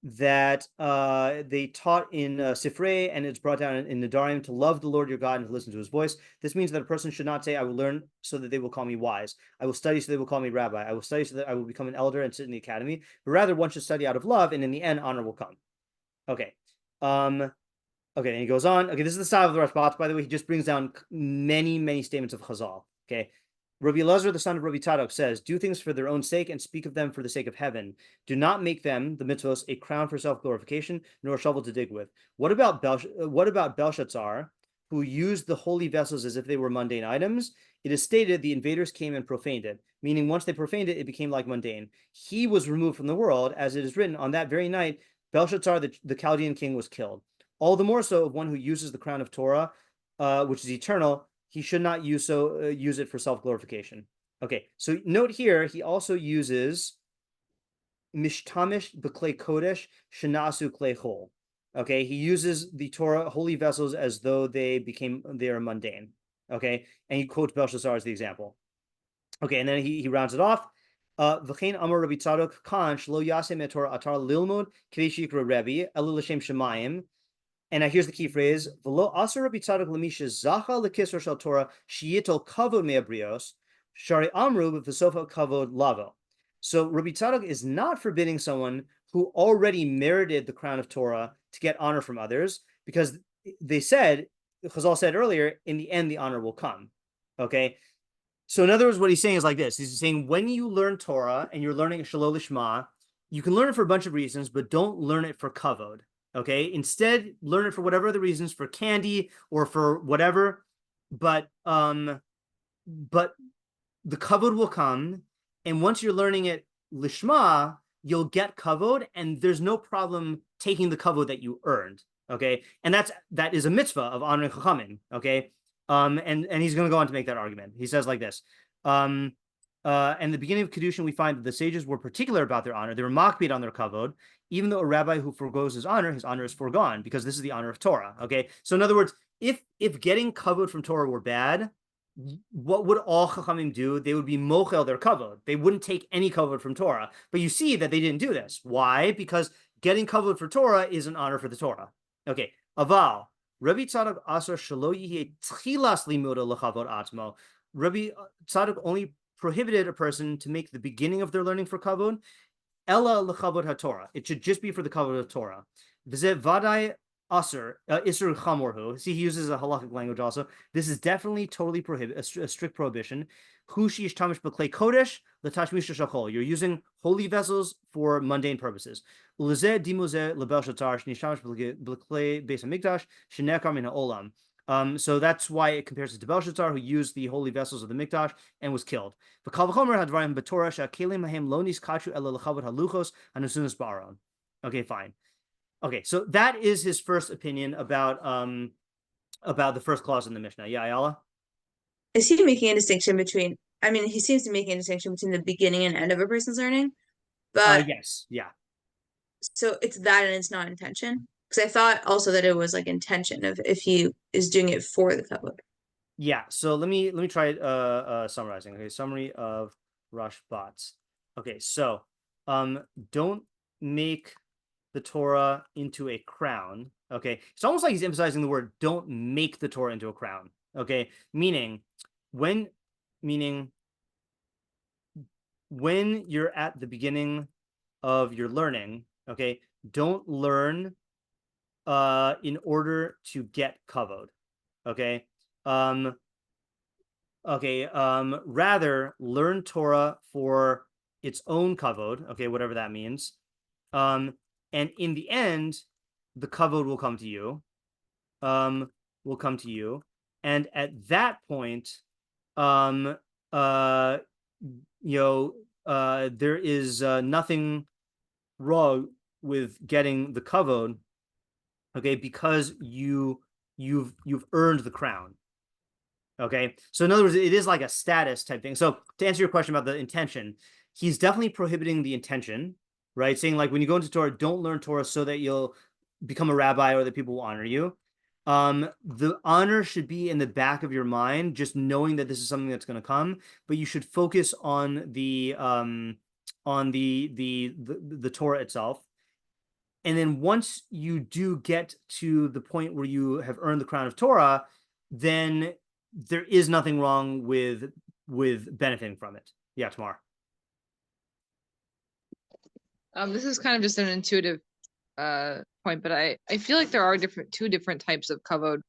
that they taught in Sifrei, and it's brought down in Nedarim, to love the Lord your God and to listen to his voice. This means that a person should not say, I will learn so that they will call me wise. I will study so they will call me rabbi. I will study so that I will become an elder and sit in the academy. But rather, one should study out of love, and in the end, honor will come. Okay. Okay, and he goes on. Okay, this is the style of the Rashbatz, by the way. He just brings down many, many statements of Chazal. Okay. Rabbi Elazar, the son of Rabbi Tzadok, says, do things for their own sake and speak of them for the sake of heaven. Do not make them, the mitzvos, a crown for self-glorification, nor a shovel to dig with. What about Belshazzar, who used the holy vessels as if they were mundane items? It is stated the invaders came and profaned it, meaning once they profaned it, it became like mundane. He was removed from the world, as it is written, on that very night, Belshazzar, the Chaldean king, was killed. All the more so of one who uses the crown of Torah, which is eternal. He should not use it for self-glorification. Okay, so note here, he also uses mishtamish b'klei kodesh shenasu klei chol. Okay, he uses the Torah holy vessels as though they are mundane. Okay, and he quotes Belshazzar as the example. Okay, and then he rounds it off. V'chein amar Rabbi Tzadok kan shlo yasem et Torah atar lilmod k'dei shikra Rebbe elu l'shem shemayim. And here's the key phrase: "V'lo aser Rabbi Tzadok l'misha zacha lekisra shel Torah sheyitol kavod me'abrios shari amru v'sofa kavod lavo." So Rabbi Tzadok is not forbidding someone who already merited the crown of Torah to get honor from others, because they said, Chazal said earlier, in the end the honor will come. Okay, so in other words, what he's saying is like this: he's saying when you learn Torah and you're learning Shalol Lishma, you can learn it for a bunch of reasons, but don't learn it for kavod. Okay, instead learn it for whatever other reasons, for candy or for whatever, but the kavod will come, and once you're learning it lishma, you'll get kavod, and there's no problem taking the kavod that you earned. Okay, and that is a mitzvah of honoring chachamim. Okay, and he's going to go on to make that argument. He says like this. And the beginning of Kedushin, we find that the sages were particular about their honor. They were makpid on their kavod. Even though a rabbi who forgoes his honor is foregone, because this is the honor of Torah. Okay, so in other words, if getting kavod from Torah were bad, what would all chachamim do? They would be mochel their kavod. They wouldn't take any kavod from Torah. But you see that they didn't do this. Why? Because getting kavod for Torah is an honor for the Torah. Okay, aval Rabbi Tzadok asar shelo yihye tchilas limuda lechavod atzmo. Rabbi Tzadok only prohibited a person to make the beginning of their learning for kavod. Ella lechavod haTorah. It should just be for the kavod of Torah. V'zeh vadai aser isur chamorhu. See, he uses a halakhic language also. This is definitely totally a strict prohibition. Hu sheyish tamish b'klei kodesh l'tashmish shachol. You're using holy vessels for mundane purposes. Ulezeh dimuzeh lebelshazzar shnishamish b'klei beis hamikdash shenekar min ha'olam. So that's why it compares it to Belshazzar, who used the holy vessels of the Mikdash and was killed. Okay, fine. Okay, so that is his first opinion about the first clause in the Mishnah. Yeah, Ayala? Is he making a distinction between, I mean, he seems to be making a distinction between the beginning and end of a person's learning, but yes, yeah. So it's that and it's not intention? Because I thought also that it was like intention of if he is doing it for the kavod. Yeah, so let me try summarizing. Okay, summary of Rashbatz. Okay, so don't make the Torah into a crown. Okay, it's almost like he's emphasizing the word don't make the Torah into a crown. Okay, meaning when you're at the beginning of your learning, okay, don't learn in order to get kavod. Okay. Rather learn Torah for its own kavod, okay, whatever that means. And in the end, the kavod will come to you. And at that point, there is nothing wrong with getting the kavod, okay, because you've earned the crown. Okay, so in other words, it is like a status type thing. So to answer your question about the intention, he's definitely prohibiting the intention, right? Saying like when you go into Torah, don't learn Torah so that you'll become a rabbi or that people will honor you. The honor should be in the back of your mind, just knowing that this is something that's going to come, but you should focus on the Torah itself. And then once you do get to the point where you have earned the crown of Torah, then there is nothing wrong with benefiting from it. Yeah, Tamar. This is kind of just an intuitive point, but I feel like there are two different types of kavod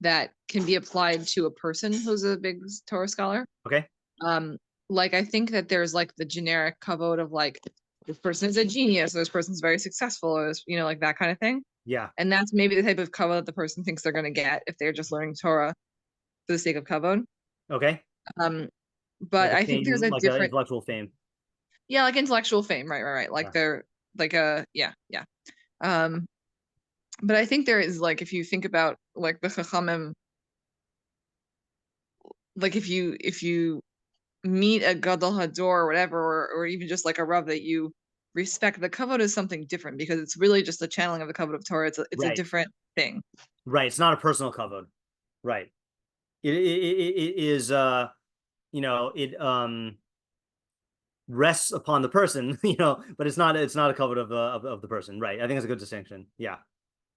that can be applied to a person who's a big Torah scholar. Okay. Like I think that there's like the generic kavod of like this person is a genius, or this person's very successful, or this, like that kind of thing. Yeah. And that's maybe the type of kavod that the person thinks they're going to get if they're just learning Torah for the sake of kavod. Okay. But like I think there's a like different intellectual fame. Yeah, like intellectual fame, right. Like they're like yeah. But I think there is like, if you think about like the chachamim, like if you meet a gadol hador or whatever, or even just like a rav that you respect, the kavod is something different because it's really just a channeling of the kavod of Torah. It's a different thing. Right. It's not a personal kavod. Right. It is it rests upon the person, but it's not a kavod of the person. Right. I think it's a good distinction. Yeah.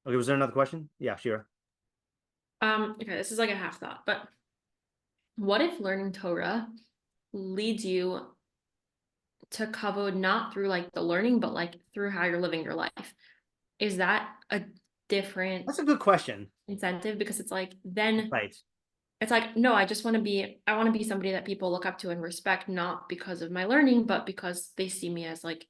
Okay. Was there another question? Yeah, sure. Okay, this is like a half thought, but what if learning Torah leads you to kavod not through like the learning, but like through how you're living your life? Is that a different That's a good question. incentive? Because it's like then Right. It's like, no, I want to be somebody that people look up to and respect, not because of my learning, but because they see me as like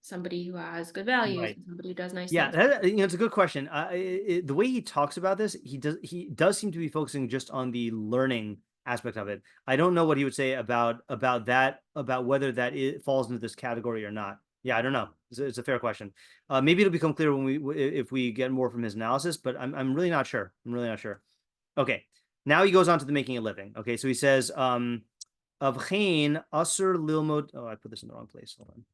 somebody who has good values, Right. and somebody who does nice Yeah, things. it's a good question. The way he talks about this, he does seem to be focusing just on the learning aspect of it. I don't know what he would say about whether that falls into this category or not. Yeah, I don't know. It's a fair question. Maybe it'll become clear if we get more from his analysis, but I'm really not sure. Okay, now he goes on to the making a living. Okay, so he says, Avchein asur lilmod. Oh, I put this in the wrong place. Hold on.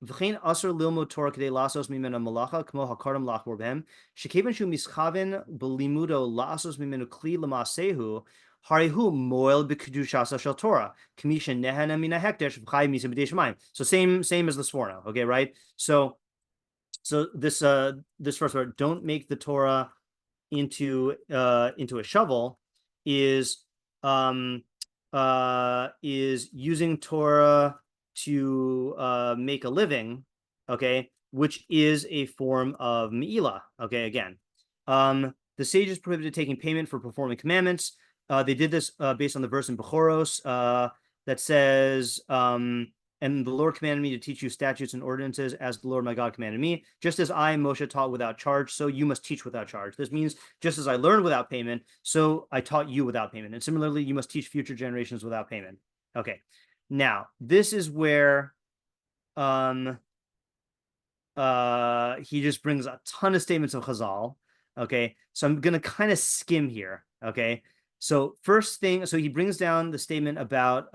V'chein asur lilmod Torah kedei lasos mimenu malacha kmo hakaram lachbor behem shekevan shu mischaven belimudo lasos mimenu kli lamasehu harihu moel b'kedushasa shel Torah kamisha nehana mina hekdesh v'chai misa b'dei shemayim. So same as the Sforno. Okay, right? So this first word, don't make the Torah into a shovel, is using Torah to make a living, okay, which is a form of me'ilah. Okay, again, the sages prohibited taking payment for performing commandments. They did this based on the verse in Bechoros that says, and the Lord commanded me to teach you statutes and ordinances as the Lord my God commanded me. Just as I, Moshe, taught without charge, so you must teach without charge. This means just as I learned without payment, so I taught you without payment. And similarly, you must teach future generations without payment. Okay. Now, this is where he just brings a ton of statements of Chazal. Okay. So I'm going to kind of skim here. Okay. So first thing, so he brings down the statement about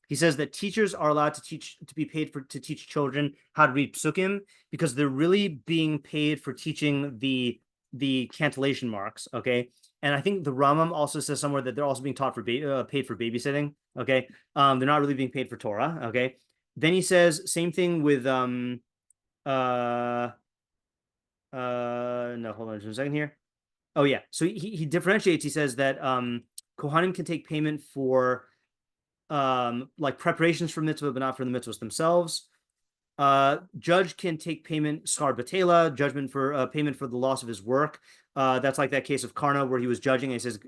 he says that teachers are allowed to be paid to teach children how to read psukim because they're really being paid for teaching the cantillation marks. Okay, and I think the Rambam also says somewhere that they're also being taught for paid for babysitting. Okay, they're not really being paid for Torah. Okay, then he says same thing with no, hold on just a second here. Oh yeah, so he differentiates. He says that Kohanim can take payment for like preparations for mitzvah, but not for the mitzvahs themselves. Judge can take payment, schar batela, judgment for payment for the loss of his work. That's like that case of Karna where he was judging and he says,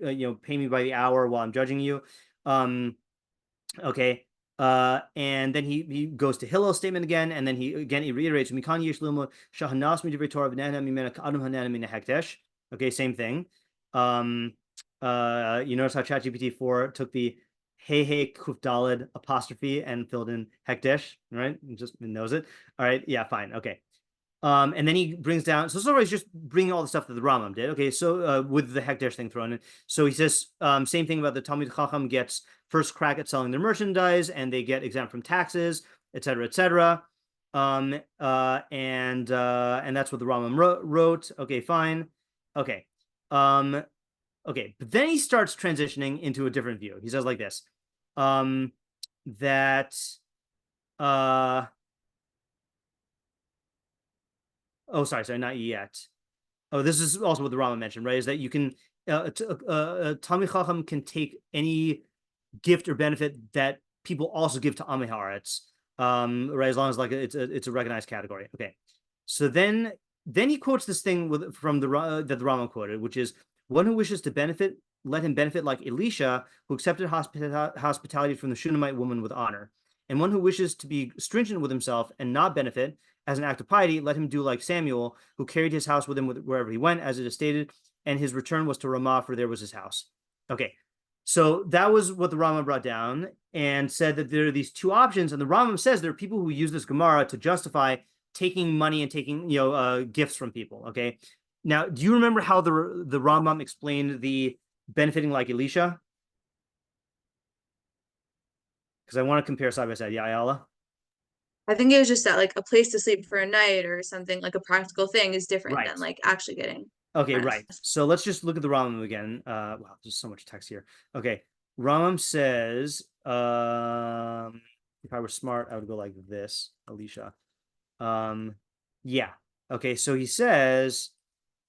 pay me by the hour while I'm judging you. Okay. And then he goes to Hillel's statement again, and then he reiterates, okay, same thing. You notice how ChatGPT 4 took the hey kuf daled apostrophe and filled in hekdesh, right? Just knows it. All right, yeah, fine, okay. And then he brings down, so he's just bringing all the stuff that the Rambam did. Okay, so with the hekdesh thing thrown in. So he says same thing about the Talmid Chacham gets first crack at selling their merchandise, and they get exempt from taxes, etc., etc. And that's what the Rambam wrote. Okay, fine. Okay. Okay, but then he starts transitioning into a different view. He says like this, that Oh, sorry, not yet. Oh, this is also what the Rambam mentioned, right? Is that you can Talmid Chacham can take any gift or benefit that people also give to Amei Haaretz, right? As long as like it's a recognized category. Okay, so then he quotes this thing from that the Rambam quoted, which is one who wishes to benefit, let him benefit like Elisha, who accepted hospitality from the Shunammite woman with honor, and one who wishes to be stringent with himself and not benefit as an act of piety, let him do like Samuel, who carried his house with him wherever he went, as it is stated, and his return was to Ramah, for there was his house. Okay, so that was what the Rambam brought down and said that there are these two options. And the Rambam says there are people who use this Gemara to justify taking money and taking gifts from people. Okay, now do you remember how the Rambam explained the benefiting like Elisha? Because I want to compare side by side. Yeah, Ayala? I think it was just that like a place to sleep for a night or something, like a practical thing, is different Right. than like actually getting. Okay, right. So let's just look at the Rambam again. Wow, there's so much text here. Okay, Rambam says, if I were smart, I would go like this, Alicia. Yeah. Okay, so he says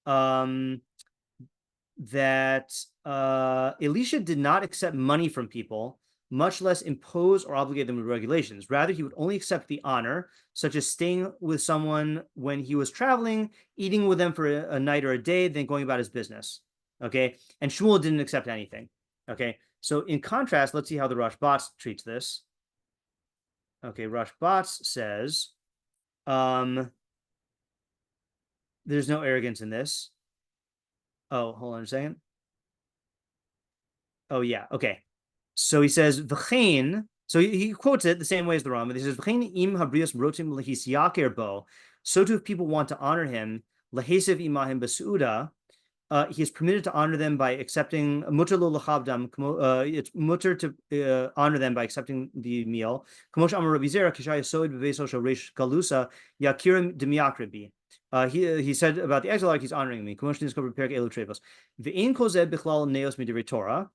that Elisha did not accept money from people, much less impose or obligate them with regulations. Rather, he would only accept the honor, such as staying with someone when he was traveling, eating with them for a night or a day, then going about his business. Okay, and Shmuel didn't accept anything. Okay, so in contrast, let's see how the Rashbatz treats this. Okay, Rashbatz says, there's no arrogance in this. Oh, hold on a second. Oh, yeah. Okay. So he says, V'chein, so he quotes it the same way as the Rambam. He says, V'chein im habrios rotim lehisyaker bo. So too, if people want to honor him, lehesev imahim b'su'uda, he is permitted to honor them by accepting mutar lo lachavdam. It's mutar to honor them by accepting the meal. Kamosh amar Rabbi Zera kishaya soid b'veiso shel reish galusa yakirim demiakribi. He said about the exile, like he's honoring me. Kamosh niskover perek elu trevos. Ve'in kozeh bichlal neos midivri Torah.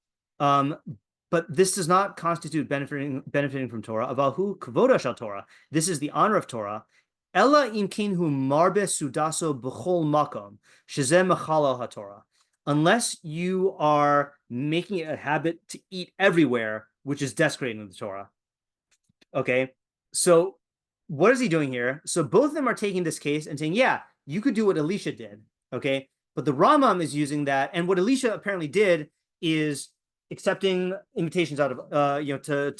But this does not constitute benefiting from Torah. Avahu kvoda shal Torah. This is the honor of Torah. Ella imkin hu marbe sudaso b'chol makom shezeh mechalal haTorah. Unless you are making it a habit to eat everywhere, which is desecrating the Torah. Okay, so what is he doing here? So both of them are taking this case and saying, yeah, you could do what Elisha did. Okay, but the Rambam is using that, and what Elisha apparently did is accepting invitations out of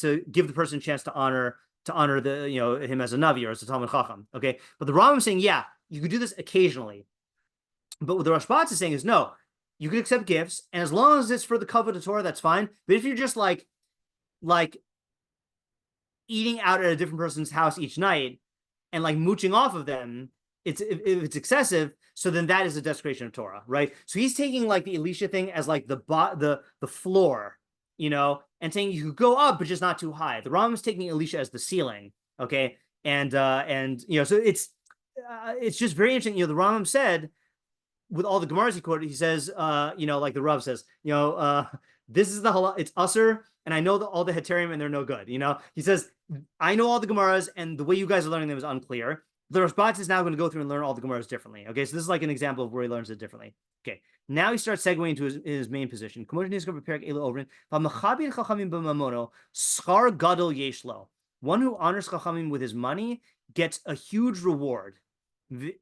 to give the person a chance to honor the him as a Navi or as a Talmid Chacham. Okay, but the Rambam is saying, yeah, you could do this occasionally. But what the Rashbatz is saying is, no, you can accept gifts, and as long as it's for the cover of the Torah, that's fine. But if you're just like eating out at a different person's house each night and like mooching off of them, if it's excessive, so then that is a desecration of Torah, right? So he's taking like the Elisha thing as like the floor, and saying you could go up, but just not too high. The Rambam is taking Elisha as the ceiling, okay? And so it's just very interesting. The Rambam said, with all the Gemaras he quoted, he says, like the Rav says, this is the halal, it's usher, and I know all the heterim and they're no good. He says, I know all the Gemaras, and the way you guys are learning them is unclear. The Rashbatz is now going to go through and learn all the Gemaras differently. Okay, so this is like an example of where he learns it differently. Okay, now he starts segueing into his main position. One who honors Chachamim with his money gets a huge reward. If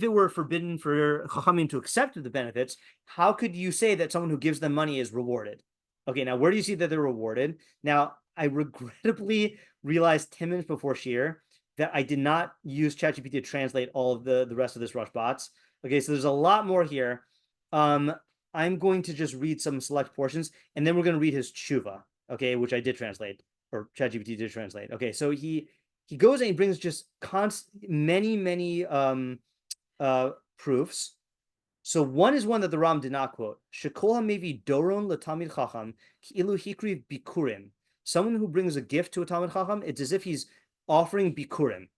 it were forbidden for Chachamim to accept the benefits, how could you say that someone who gives them money is rewarded? Okay, now where do you see that they're rewarded? Now, I regrettably realized 10 minutes before shiur that I did not use ChatGPT to translate all of the rest of this Rashbatz. Okay, so there's a lot more here. I'm going to just read some select portions, and then we're going to read his tshuva, okay, which I did translate, or ChatGPT did translate. Okay, so he goes and he brings just many proofs. So one is one that the Ram did not quote. Shekol hamevi doron letamid chacham ki'ilu hikriv bikurim. Someone who brings a gift to a Talmid Chacham, it's as if he's offering bikurim.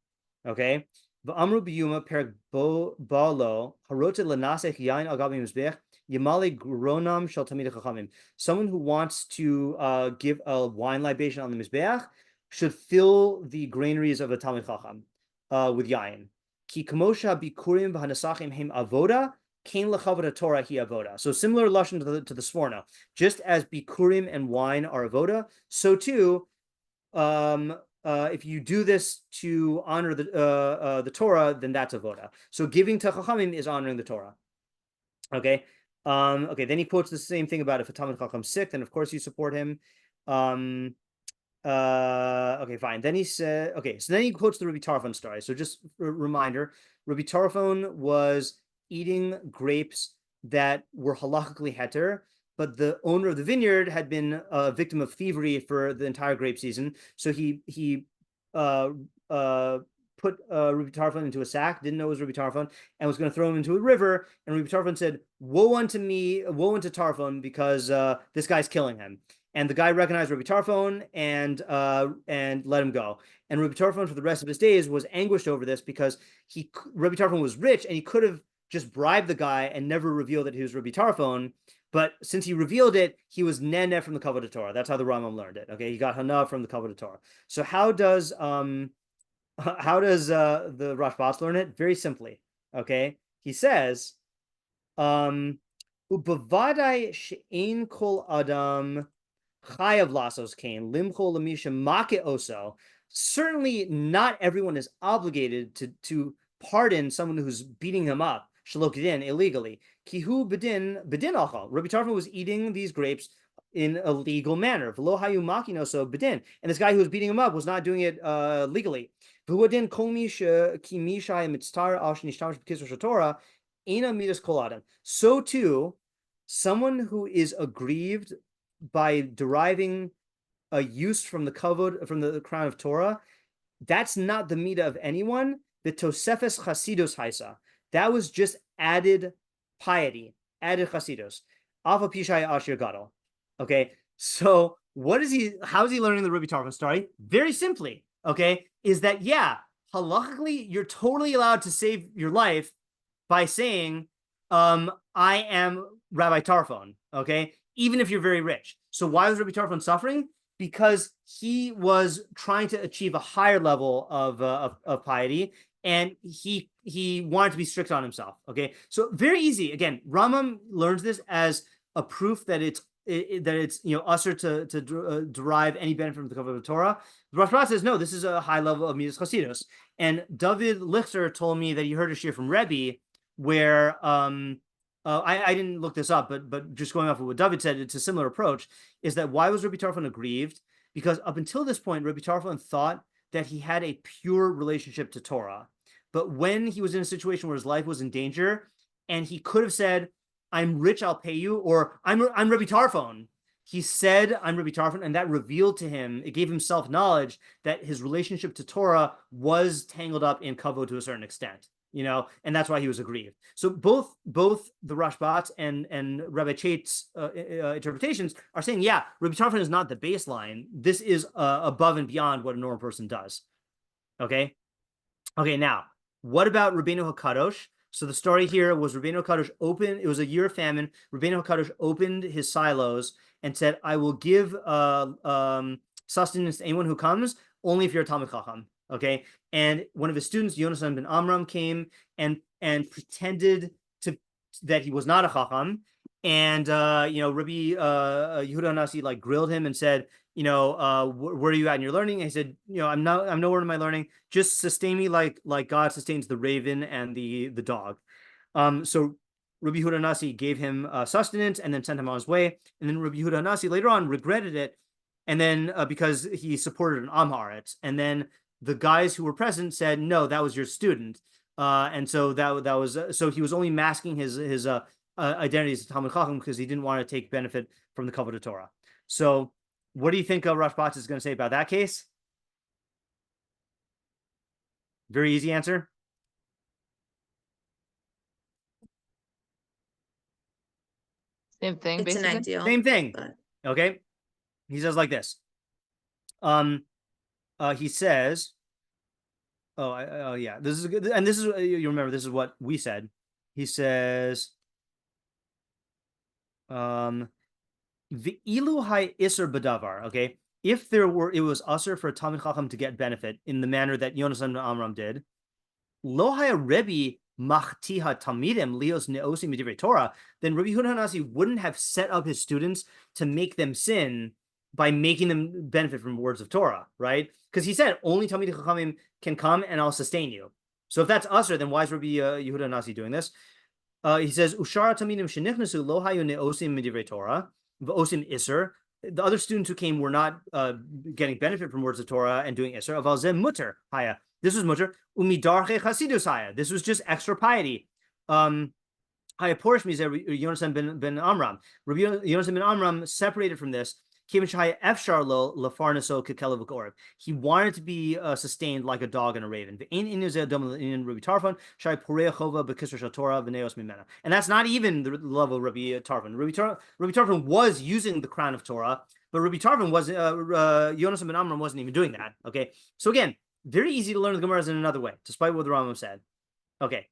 Okay? V'amru biyuma perek ba'alo harote lanasech yain al gabi mizbech Yamale gronam shel tamid chachamim. Someone who wants to give a wine libation on the mizbeach should fill the granaries of a talmid chacham with yain. Ki kamosha bikurim v'hanasachim hem avoda kain lechavod Torah hi avoda. So similar lashon to the Sforno. Just as bikurim and wine are avoda, so too, if you do this to honor the Torah, then that's avoda. So giving to chachamim is honoring the Torah. Okay. Okay. Then he quotes the same thing about if a talmid chacham is sick, then of course you support him. Okay, fine. Then he said, okay, so then he quotes the Rabbi Tarfon story. So just a reminder, Rabbi Tarfon was eating grapes that were halakhically heter, but the owner of the vineyard had been a victim of thievery for the entire grape season. So he put Rabbi Tarfon into a sack, didn't know it was Rabbi Tarfon, and was going to throw him into a river. And Rabbi Tarfon said, "Woe unto me, woe unto Tarfon, because this guy's killing him." And the guy recognized Rabbi Tarfon and let him go. And Rabbi Tarfon, for the rest of his days, was anguished over this because Rabbi Tarfon was rich and he could have just bribed the guy and never revealed that he was Rabbi Tarfon. But since he revealed it, he was nene from the Kavod of Torah. That's how the Rambam learned it. Okay, he got hana from the Kavod of Torah. So how does the Rashbatz learn it? Very simply. Okay, he says, "Ubavadai she'ein kol adam chayav lasos kain limcho lamisha make oso." Certainly, not everyone is obligated to pardon someone who's beating him up shalokidin illegally. Kihu bedin achal. Rabbi Tarfon was eating these grapes in a legal manner. V'lo hayu makino so bedin, and this guy who was beating him up was not doing it legally. V'huadin kol misha ki misha mitztar al shnishtamesh b'kisur Torah ena midas kol adam. So too, someone who is aggrieved by deriving a use from the kavod, from the crown of Torah, that's not the midah of anyone. The tosefes chasidus haisa, that was just added piety, added chasidus. Alpha pishai ashir gadol. Okay, so what is he? How is he learning the Rabbi Tarfon story? Very simply, okay, is that halachically you're totally allowed to save your life by saying, "I am Rabbi Tarfon." Okay, even if you're very rich. So why was Rabbi Tarfon suffering? Because he was trying to achieve a higher level of piety, and he wanted to be strict on himself. Okay, so very easy. Again, Rambam learns this as a proof that it's usher to derive any benefit from the cover of the Torah. The Rashbatz says no, this is a high level of midas chasidus. And David Lichter told me that he heard a shiur from Rebbe where I didn't look this up, but just going off of what David said, it's a similar approach. Is that why was Rabbi Tarfon aggrieved? Because up until this point, Rabbi Tarfon thought that he had a pure relationship to Torah. But when he was in a situation where his life was in danger, and he could have said, "I'm rich, I'll pay you," or I'm Rabbi Tarfon. He said, "I'm Rabbi Tarfon," and that revealed to him, it gave him self-knowledge that his relationship to Torah was tangled up in kavod to a certain extent. And that's why he was aggrieved. So both the Rashbatz and Rabbi Chait's interpretations are saying, Rabbi Tarfon is not the baseline. This is above and beyond what a normal person does. Okay. Now, what about Rabbeinu HaKadosh? So the story here was Rabbeinu HaKadosh opened. It was a year of famine. Rabbeinu HaKadosh opened his silos and said, "I will give sustenance to anyone who comes, only if you're a Talmid Chacham." Okay, and one of his students, Yonasan ben Amram, came and pretended that he was not a chacham, and Rabbi Yehuda Nasi grilled him and said, where are you at in your learning? And he said, I'm nowhere in my learning. Just sustain me like God sustains the raven and the dog. So Rabbi Yehuda Nasi gave him sustenance and then sent him on his way. And then Rabbi Yehuda Nasi later on regretted it, and then because he supported an Am Haaretz, and then the guys who were present said, "No, that was your student," and so that was so he was only masking his identity as a Talmid Chacham because he didn't want to take benefit from the Kavod of Torah. So, what do you think Rashbatz is going to say about that case? Very easy answer. Same thing. It's basically. an ideal. Same thing. But... Okay, he says like this. He says, this is good, and this is, you remember, this is what we said. He says, The ilu hai iser badavar. Okay, if it was usher for a Talmid Chacham to get benefit in the manner that Yonasan and Amram did, lo haya Rebbe machtiha talmidim lios neosim b'divrei Torah, then Rabbi Yehuda Hanasi wouldn't have set up his students to make them sin by making them benefit from words of Torah, right? Because he said only Talmidei Chachamim can come and I'll sustain you. So if that's usher, then why is Rabbi Yehuda Hanasi doing this? He says ushara talmidim shenichnasu lo hayu neosim b'divrei Torah v'osim iser. The other students who came were not getting benefit from words of Torah and doing iser. Aval zeh mutter haya. This was mutter. Umidarche chasidus haya. This was just extra piety. Haya porish mizer Yonasan ben Amram. Rabbi Yonasan ben Amram separated from this. He wanted to be sustained like a dog and a raven. And that's not even the level of Rabbi Tarfon. Rabbi Tarfon was using the crown of Torah, but Rabbi Tarfon was Yonasan ben Amram wasn't even doing that. Okay, so again, very easy to learn the Gemaras in another way, despite what the Rambam said. Okay.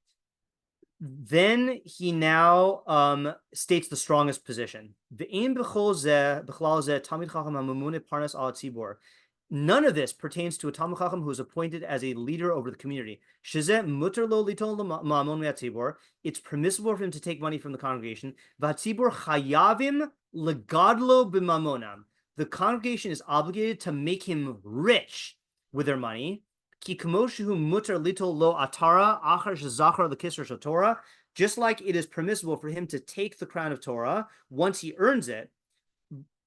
Then he now states the strongest position. None of this pertains to a Talmid Chacham who is appointed as a leader over the community. It's permissible for him to take money from the congregation. The congregation is obligated to make him rich with their money. Just like it is permissible for him to take the crown of Torah once he earns it,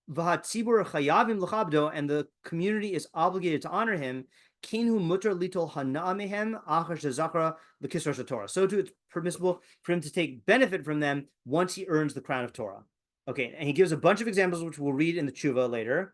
and the community is obligated to honor him. So too, it's permissible for him to take benefit from them once he earns the crown of Torah. Okay, and he gives a bunch of examples which we'll read in the tshuva later.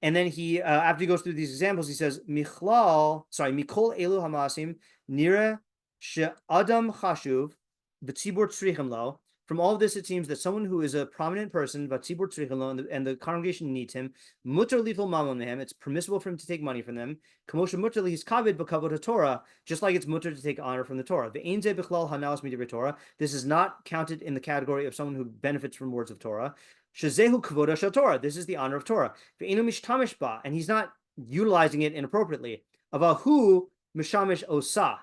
And then he, after he goes through these examples, he says, mikol elu hamasim nira she'adam chashuv v'tzibur tzrichim lo. From all of this, it seems that someone who is a prominent person, v'tzibur tzrichim lo, and the congregation needs him, mutar litol mamon mehem, it's permissible for him to take money from them. Kamosha mutar lihis kavod b'kavod Torah, just like it's mutar to take honor from the Torah. Ve'ein ze b'chlal hanaos midivrei Torah. This is not counted in the category of someone who benefits from words of Torah. Shazehu kavoda shel Torah. This is the honor of Torah. Ve'enu mishtamish ba, and he's not utilizing it inappropriately. Avahu mishamish osa.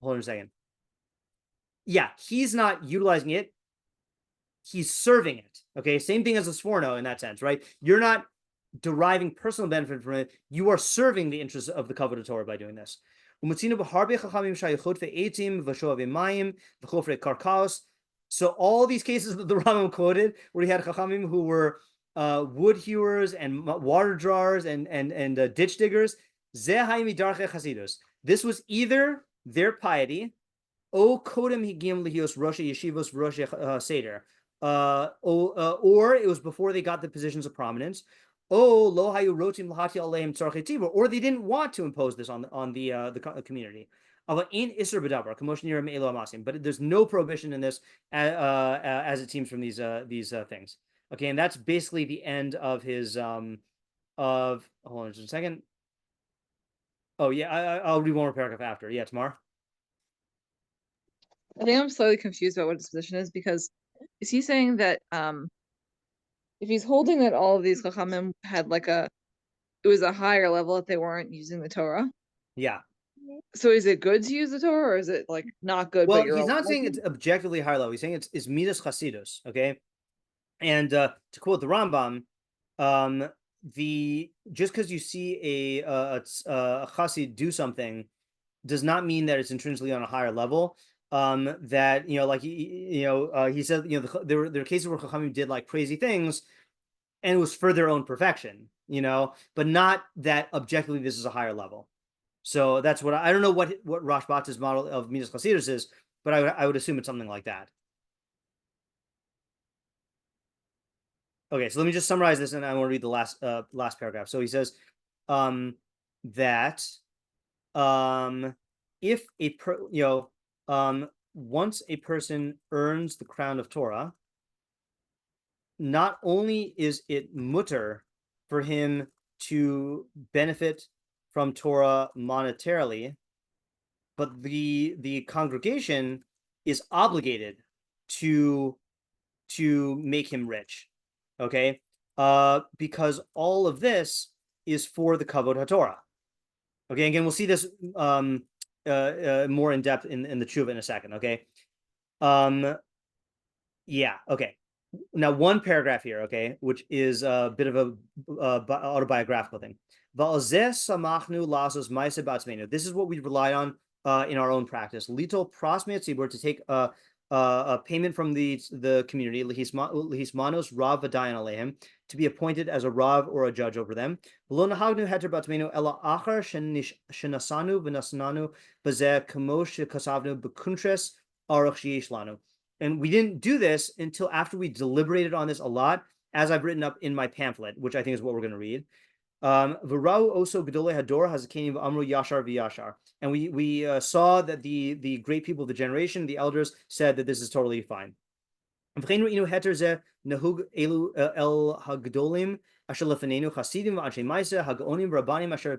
Hold on a second. Yeah, he's not utilizing it. He's serving it. Okay, same thing as a Sforno in that sense, right? You're not deriving personal benefit from it. You are serving the interests of the kavod Torah by doing this. So all these cases that the Rambam quoted, where he had Chachamim who were wood hewers and water drawers and ditch diggers, this was either their piety, o kodem higim lihios rosh yeshivos rosh seder, or it was before they got the positions of prominence, or they didn't want to impose this on the community. But there's no prohibition in this, as it seems from these things. Okay, and that's basically the end of his hold on just a second. Oh yeah, I'll read one more paragraph after. Yeah, tomorrow. I think I'm slightly confused about what his position is, because is he saying that if he's holding that all of these chachamim had it was a higher level that they weren't using the Torah? Yeah. So is it good to use the Torah, or is it like not good? Well, he's not saying it's objectively higher level. He's saying it's midas chasidus. Okay, and to quote the Rambam, just because you see a chassid do something does not mean that it's intrinsically on a higher level. That he said there are cases where chachamim did like crazy things, and it was for their own perfection, but not that objectively this is a higher level. So that's what I don't know what Rashbatz's model of midas chasidus is, but I would assume it's something like that. Okay, so let me just summarize this, and I want to read the last paragraph. So he says that if once a person earns the crown of Torah, not only is it mutter for him to benefit from Torah monetarily, but the congregation is obligated to to make him rich. Okay, because all of this is for the kavod haTorah. Okay, again, we'll see this more in depth in the tshuva in a second. Okay, yeah, okay. Now, one paragraph here, okay, which is a bit of a autobiographical thing. This is what we rely on in our own practice. Little prosmet tzibur, to take a payment from the community, lihismanos rav v'dayan alehem, to be appointed as a rav or a judge over them. V'lo nahagnu heter batmenu ela achar shenasanu v'nasananu b'zeh kamo shekasavnu b'kuntres aruch sheyesh lanu. And we didn't do this until after we deliberated on this a lot, as I've written up in my pamphlet, which I think is what we're going to read. V'rau oso gedolei hador hazakenim v'amru yashar v'yashar. And we saw that the great people of the generation, the elders, said that this is totally fine. V'chein re'inu heter zeh nahug elu el hagdolim asher lefanenu chasidim v'anshe ma'aseh hagaonim rabbanim asher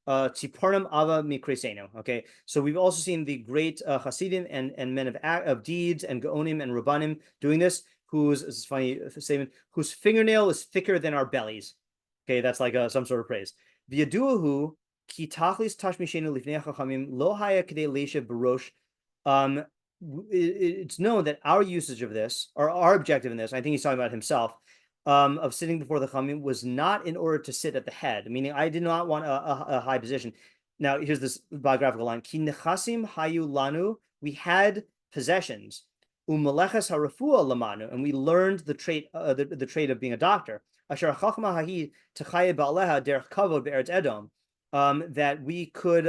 Tziparnim Ava Mikresenu. Okay, so we've also seen the great Hasidim and men of deeds and Gaonim and Rabbanim doing this. This is a funny statement, whose fingernail is thicker than our bellies. Okay, that's like some sort of praise. V'yaduahu ki tachlis tashmishenu lifnei chachamim lo haya kedei leisha barosh. It's known that our usage of this, or our objective in this, I think he's talking about himself, of sitting before the Chamim, was not in order to sit at the head, meaning I did not want a high position. Now, here's this biographical line. Ki nechasim hayu lanu, we had possessions. Umaleches harafua lamanu, and we learned the trait the trait of being a doctor. Asher chachma hahi techaye ba'aleha derech kavod be'eretz Edom, that we could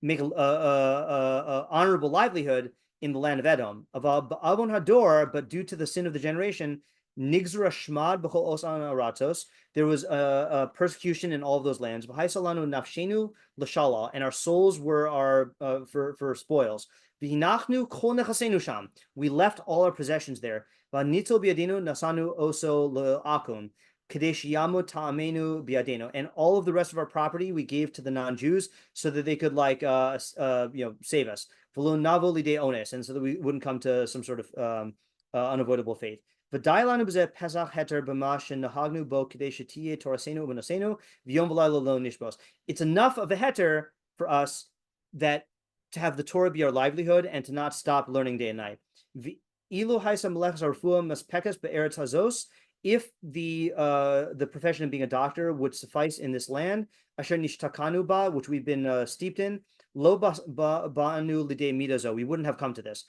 make a honorable livelihood in the land of Edom. Avon hador, but due to the sin of the generation, Nigzra Shmad b'chol osan aratos. There was a persecution in all of those lands. V'haisalanu nafshenu l'shala, and our souls were our for spoils. V'hinachnu kol nechasenu sham. We left all our possessions there. V'nitol biadinu nasanu oso le'akun kadesh yamu ta'amenu biadinu. And all of the rest of our property we gave to the non-Jews so that they could save us. V'lo navo lidei ones, and so that we wouldn't come to some sort of unavoidable fate. It's enough of a heter for us that to have the Torah be our livelihood and to not stop learning day and night. If the profession of being a doctor would suffice in this land, which we've been steeped in, we wouldn't have come to this.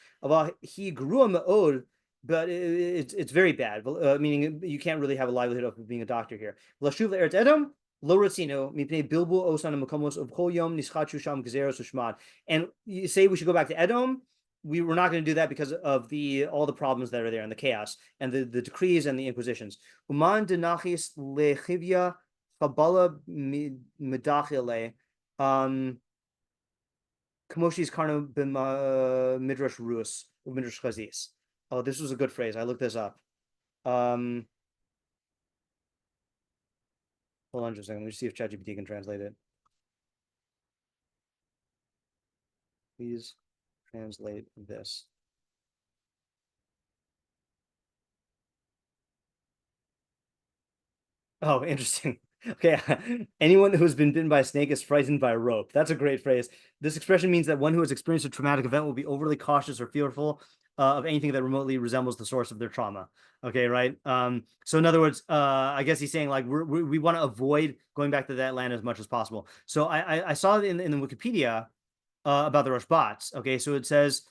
But it's very bad, meaning you can't really have a livelihood of being a doctor here. And you say we should go back to Edom. We were not going to do that because of all the problems that are there and the chaos and the decrees and the inquisitions. Uman denachis lechivya fabala medachile kamoshis karno midrash rus midrash chazis. Oh, this was a good phrase. I looked this up. Hold on just a second. Let me see if ChatGPT can translate it. Please translate this. Oh, interesting. Okay. Anyone who's been bitten by a snake is frightened by a rope. That's a great phrase. This expression means that one who has experienced a traumatic event will be overly cautious or fearful of anything that remotely resembles the source of their trauma. Okay, right? So in other words, I guess he's saying like we want to avoid going back to that land as much as possible. So I saw it in the Wikipedia about the Rashbatz. Okay, so it says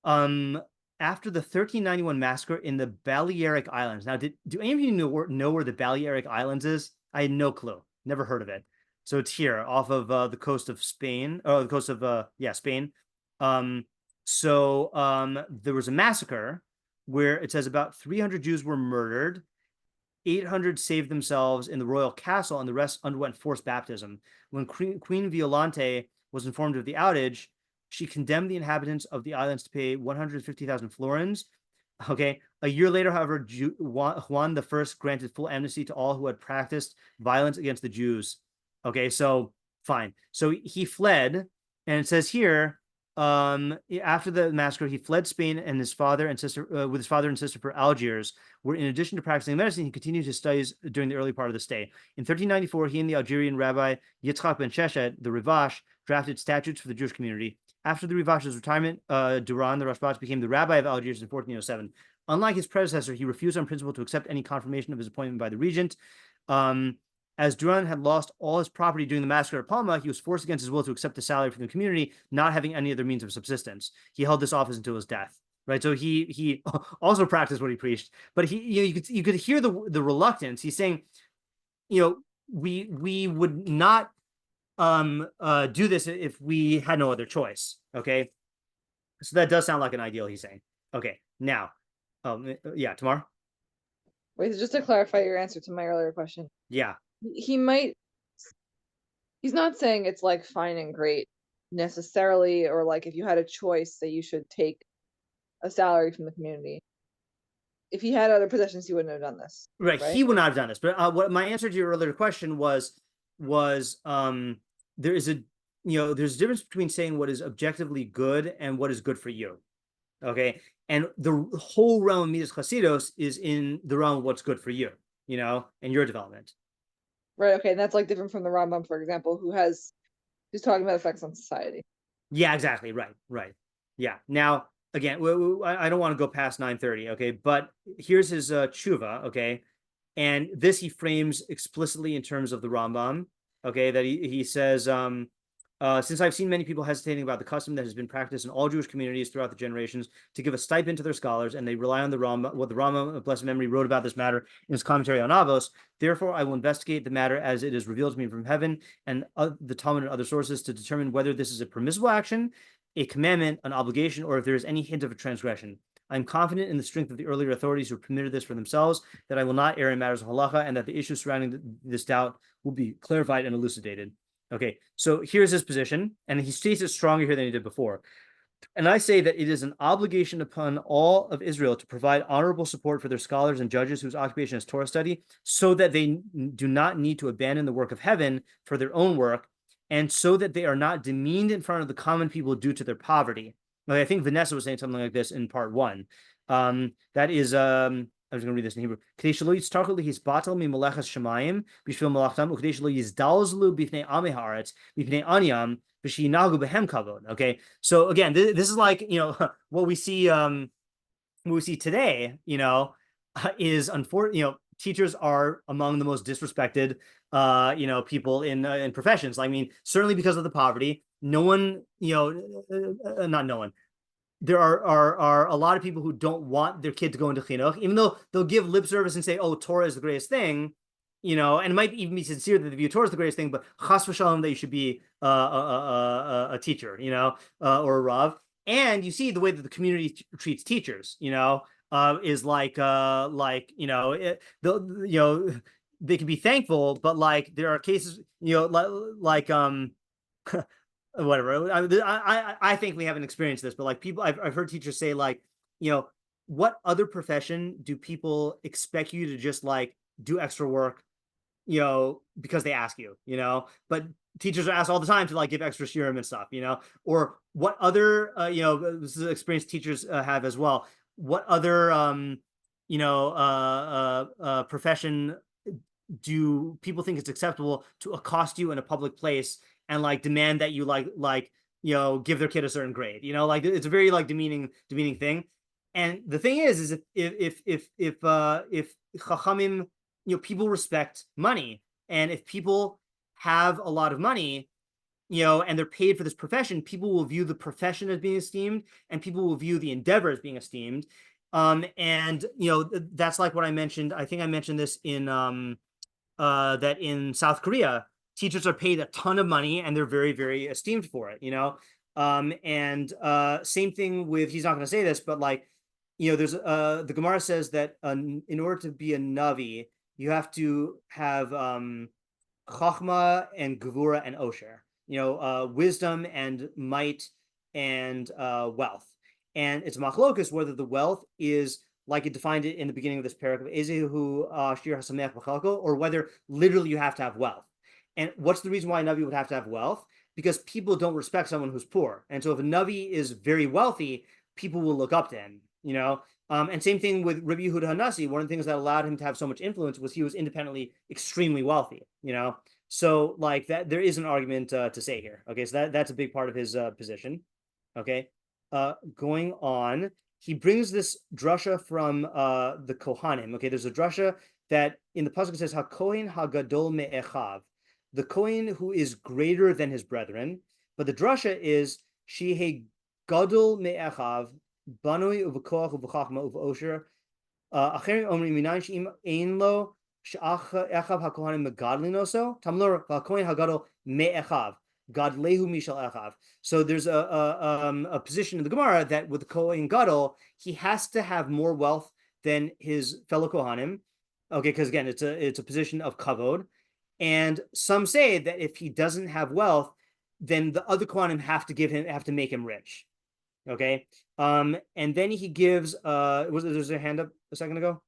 after the 1391 massacre in the Balearic Islands. Now, do any of you know where the Balearic Islands is? I had no clue. Never heard of it. So it's here off of the coast of Spain, or the coast of Spain. So there was a massacre where it says about 300 Jews were murdered, 800 saved themselves in the royal castle, and the rest underwent forced baptism. When Queen Violante was informed of the outage, she condemned the inhabitants of the islands to pay 150,000 florins. Okay. A year later, however, Juan I granted full amnesty to all who had practiced violence against the Jews. Okay, so fine. So he fled, and it says here, After the massacre, he fled Spain and his father and sister with his father and sister for Algiers, where in addition to practicing medicine, he continued his studies during the early part of the stay. In 1394, he and the Algerian rabbi Yitzchak ben Sheshet, the Rivash, drafted statutes for the Jewish community. After the Rivash's retirement, Duran, the Rashbatz, became the rabbi of Algiers in 1407. Unlike his predecessor, he refused on principle to accept any confirmation of his appointment by the regent. As Duran had lost all his property during the massacre at Palma, he was forced against his will to accept the salary from the community, not having any other means of subsistence. He held this office until his death. Right, so he also practiced what he preached, but you could hear the reluctance. He's saying, we would not do this if we had no other choice. Okay, so that does sound like an ideal. He's saying. Okay, now, yeah, tomorrow. Wait, just to clarify your answer to my earlier question. Yeah. He's not saying it's like fine and great necessarily, or like if you had a choice that you should take a salary from the community. If he had other possessions, he wouldn't have done this. Right. He would not have done this. But what my answer to your earlier question was there is there's a difference between saying what is objectively good and what is good for you. Okay. And the whole realm of Midas Chasidos is in the realm of what's good for you, and your development. Right. Okay. And that's like different from the Rambam, for example, who's talking about effects on society. Yeah, exactly. Right. Yeah. Now, again, I don't want to go past 9:30. Okay. But here's his tshuva. Okay. And this he frames explicitly in terms of the Rambam. Okay. That he says, since I've seen many people hesitating about the custom that has been practiced in all Jewish communities throughout the generations to give a stipend to their scholars, and they rely on the Rambam, what the Rambam of blessed memory wrote about this matter in his commentary on Avos, therefore I will investigate the matter as it is revealed to me from heaven and the Talmud and other sources to determine whether this is a permissible action, a commandment, an obligation, or if there is any hint of a transgression. I'm confident in the strength of the earlier authorities who permitted this for themselves, that I will not err in matters of halacha, and that the issues surrounding this doubt will be clarified and elucidated. Okay, so here's his position, and he states it stronger here than he did before. And I say that it is an obligation upon all of Israel to provide honorable support for their scholars and judges whose occupation is Torah study, so that they do not need to abandon the work of heaven for their own work, and so that they are not demeaned in front of the common people due to their poverty. Like I think Vanessa was saying something like this in part 1. That is, I was going to read this in Hebrew. Okay, so again, this is like what we see today. Is unfortunate. Teachers are among the most disrespected, people in professions. I mean, certainly because of the poverty. No one, not no one. There are a lot of people who don't want their kid to go into chinuch, even though they'll give lip service and say, "Oh, Torah is the greatest thing," and it might even be sincere that they view Torah as the greatest thing, but chas v'shalom that you should be a teacher, or a rav. And you see the way that the community treats teachers, is like they can be thankful, but like there are cases, whatever. I think we haven't experienced this, but like people, I've heard teachers say like, what other profession do people expect you to just like do extra work, because they ask you, but teachers are asked all the time to like give extra shiurim and stuff, or what other, this is an experience teachers have as well. What other, profession do people think it's acceptable to accost you in a public place and like demand that you give their kid a certain grade, like it's a very like demeaning thing. And the thing is if chachamim, people respect money, and if people have a lot of money, and they're paid for this profession, people will view the profession as being esteemed, and people will view the endeavor as being esteemed. And that's like what I mentioned. I think I mentioned this in that in South Korea, teachers are paid a ton of money and they're very, very esteemed for it, and same thing with, he's not going to say this, but like, there's the Gemara says that in order to be a Navi, you have to have Chachma and Gevura and Osher, wisdom and might and wealth. And it's machlokess whether the wealth is like it defined it in the beginning of this paragraph, Ezehu Shir Hasameach B'chalko, or whether literally you have to have wealth. And what's the reason why a Navi would have to have wealth? because people don't respect someone who's poor. And so if a Navi is very wealthy, people will look up to him, and same thing with Rabbi Yehuda Hanasi. One of the things that allowed him to have so much influence was he was independently extremely wealthy, So like that, there is an argument to say here. Okay, so that's a big part of his position. Okay, going on, he brings this drasha from the Kohanim. Okay, there's a drasha that in the pasuk says HaKohen HaGadol Me'echav, the Kohen who is greater than his brethren. But the drasha is Shehe Gadol Me'echav Banoi Uvakoach Uvachachma Uvosher Acherim Omri Minan Sheim Ein Lo She'achav HaKohanim Megadlinoso Tamlor HaKohen HaGadol Me'echav Gadlehu Mishal Echav. So there's a position in the Gemara that with the Kohen Gadol, he has to have more wealth than his fellow Kohanim. Okay, because again, it's a position of kavod. And some say that if he doesn't have wealth, then the other Kohanim have to make him rich. Okay. And then he gives there's a hand up a second ago?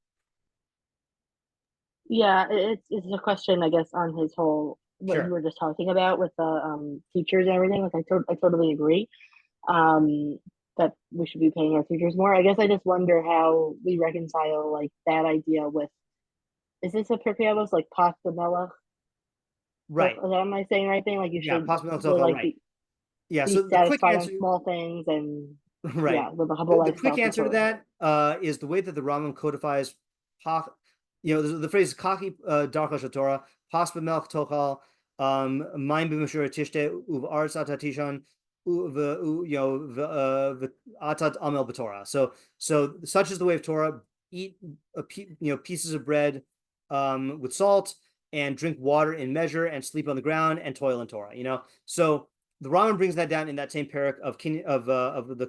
Yeah, it's a question, I guess, on his whole what Sure. you were just talking about with the teachers and everything. Like I totally agree. That we should be paying our teachers more. I guess I just wonder how we reconcile like that idea with, is this a Pirkei Avos like pas b'melech? Right. Am I saying the right thing? Like you should Pas b'melech really, like right. Yeah. be So the quick satisfied answer, on small things and right. yeah, live a humble The lifestyle. quick answer to that is the way that the Rambam codifies the phrase kaki darcha shatora, pas b'melech tochal, maim b'meshura tishte uv arz atatishon atat amel b'torah. So such is the way of Torah. Eat pieces of bread with salt and drink water in measure and sleep on the ground and toil in Torah. So the Rambam brings that down in that same parak of the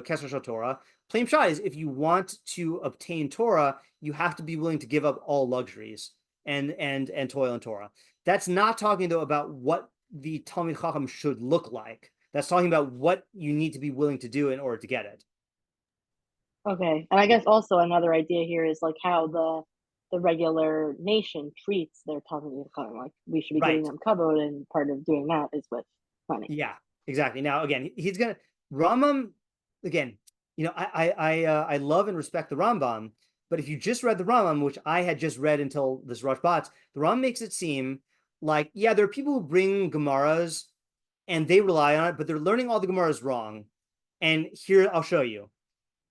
Kesher Torah. Plain shot is if you want to obtain Torah, you have to be willing to give up all luxuries and toil in Torah. That's not talking though about what the Talmid Chacham should look like. That's talking about what you need to be willing to do in order to get it. Okay, and I guess also another idea here is like how the regular nation treats their Talmid Chacham. Like we should be giving them kavod, and part of doing that is with money. Yeah, exactly. Now again, he's gonna Rambam again. I love and respect the Rambam, but if you just read the Rambam, which I had just read until this Rashbatz, the Rambam makes it seem like, yeah, there are people who bring Gemaras and they rely on it, but they're learning all the Gemaras wrong. And here, I'll show you.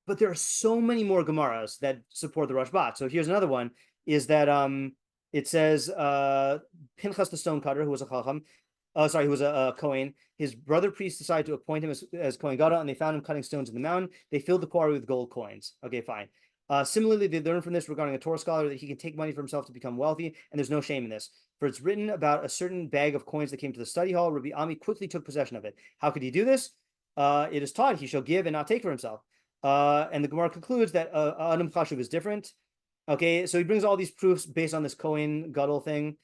But there are so many more Gemaras that support the Rashbatz. So here's another one, is that it says Pinchas the stonecutter, who was a Chacham, who was a Kohen, his brother priest decided to appoint him as Kohen Gadol, and they found him cutting stones in the mountain. They filled the quarry with gold coins. Okay, fine. Similarly, they learned from this regarding a Torah scholar that he can take money for himself to become wealthy, and there's no shame in this. For it's written about a certain bag of coins that came to the study hall. Rabbi Ami quickly took possession of it. How could he do this? It is taught he shall give and not take for himself. And the Gemara concludes that Adam Chashuv is different. Okay, so he brings all these proofs based on this Kohen Gadol thing.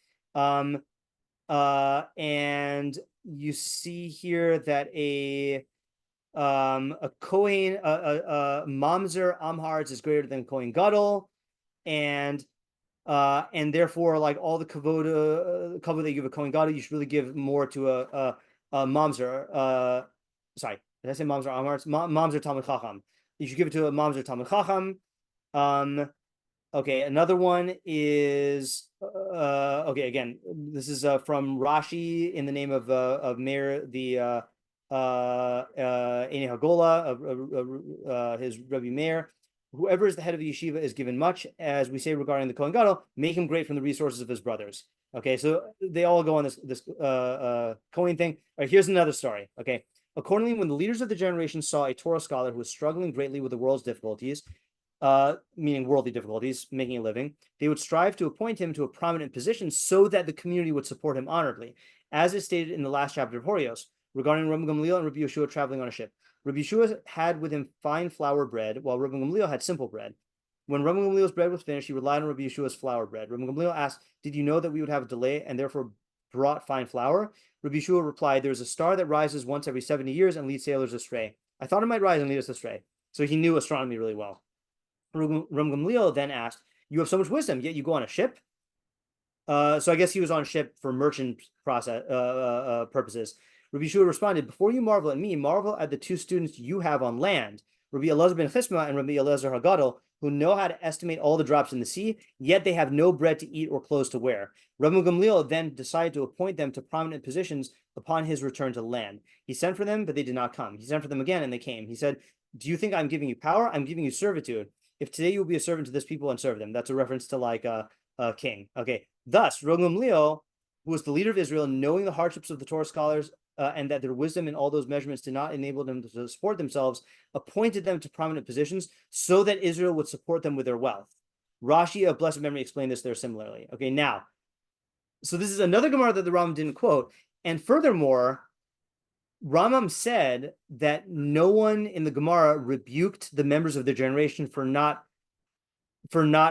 And you see here that a Kohen, Mamzer Amharz is greater than Kohen Gadol, and therefore, like all the kavod that you give a Kohen Gadol, you should really give more to a Mamzer. Sorry, did I say Mamzer Amharz? Mamzer Talmid Chacham. You should give it to a Mamzer Talmid Chacham. Okay, another one is okay. Again, this is from Rashi in the name of Meir the Einei Hagola of his Rabbi Meir. Whoever is the head of the yeshiva is given much, as we say regarding the Kohen Gadol, make him great from the resources of his brothers. Okay, so they all go on this Kohen thing. All right, here's another story. Okay, accordingly, when the leaders of the generation saw a Torah scholar who was struggling greatly with the world's difficulties, meaning worldly difficulties, making a living, they would strive to appoint him to a prominent position so that the community would support him honorably, as is stated in the last chapter of Horios, regarding Rabbi Gamliel and Rabbi Yeshua traveling on a ship. Rabbi Yeshua had with him fine flour bread, while Rabbi Gamliel had simple bread. When Rabbi Gamliel's bread was finished, he relied on Rabbi Yeshua's flour bread. Rabbi Gamliel asked, "Did you know that we would have a delay and therefore brought fine flour?" Rabbi Yeshua replied, "There is a star that rises once every 70 years and leads sailors astray. I thought it might rise and lead us astray." So he knew astronomy really well. Rabbi Gamliel then asked, "You have so much wisdom, yet you go on a ship?" So I guess he was on a ship for merchant purposes. Rabbi Yeshua responded, before you marvel at me, marvel at the two students you have on land, Rabbi Elazar ben Chisma and Rabbi Elazar Hagadol, who know how to estimate all the drops in the sea, yet they have no bread to eat or clothes to wear. Rabbi Gamliel then decided to appoint them to prominent positions upon his return to land. He sent for them, but they did not come. He sent for them again, and they came. He said, do you think I'm giving you power? I'm giving you servitude. If today you will be a servant to this people and serve them. That's a reference to like a king. Okay. Thus, Rabbi Gamliel, who was the leader of Israel, knowing the hardships of the Torah scholars and that their wisdom in all those measurements did not enable them to support themselves, appointed them to prominent positions so that Israel would support them with their wealth. Rashi of blessed memory explained this there similarly. Okay, now, so this is another Gemara that the Rambam didn't quote. And furthermore, Rambam said that no one in the Gemara rebuked the members of their generation for not